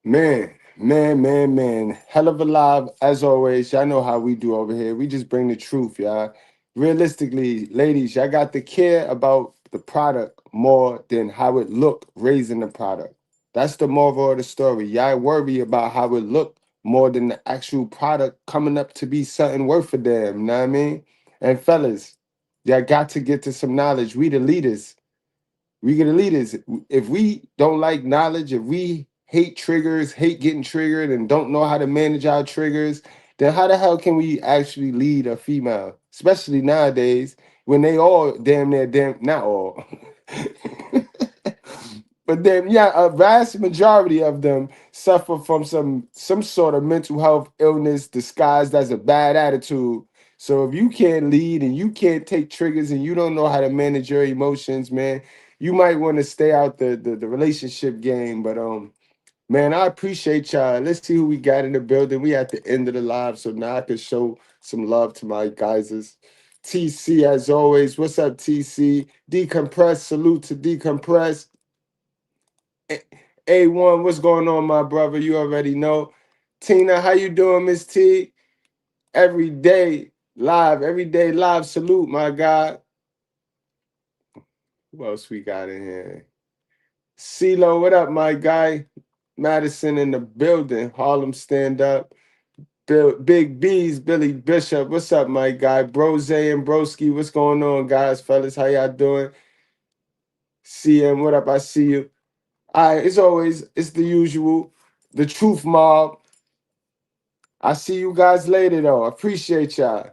Man. Hell of a live, as always. Y'all know how we do over here. We just bring the truth, y'all. Realistically, ladies, y'all got to care about the product more than how it look raising the product. That's the moral of the story. Y'all worry about how it look more than the actual product coming up to be something worth a damn. You know what I mean? And fellas, y'all got to get to some knowledge. We the leaders. We get the leaders. If we don't like knowledge, if we hate triggers, hate getting triggered, and don't know how to manage our triggers, then how the hell can we actually lead a female? Especially nowadays when they all not all. But then, yeah, a vast majority of them suffer from some sort of mental health illness disguised as a bad attitude. So if you can't lead and you can't take triggers and you don't know how to manage your emotions, man, you might want to stay out the relationship game. But man, I appreciate y'all. Let's see who we got in the building. We at the end of the live, so now I can show some love to my guys. TC, as always. What's up, TC? Decompress. Salute to Decompress. A1, what's going on, my brother? You already know. Tina, how you doing, Miss T? Every day live. Salute, my God. Who else we got in here? CeeLo, what up, my guy? Madison in the building. Harlem stand up. Big B's, Billy Bishop. What's up, my guy? Brose and Broski. What's going on, guys, fellas? How y'all doing? CM, what up? I see you. All right, it's the usual. The Truth Mob. I see you guys later, though. I appreciate y'all.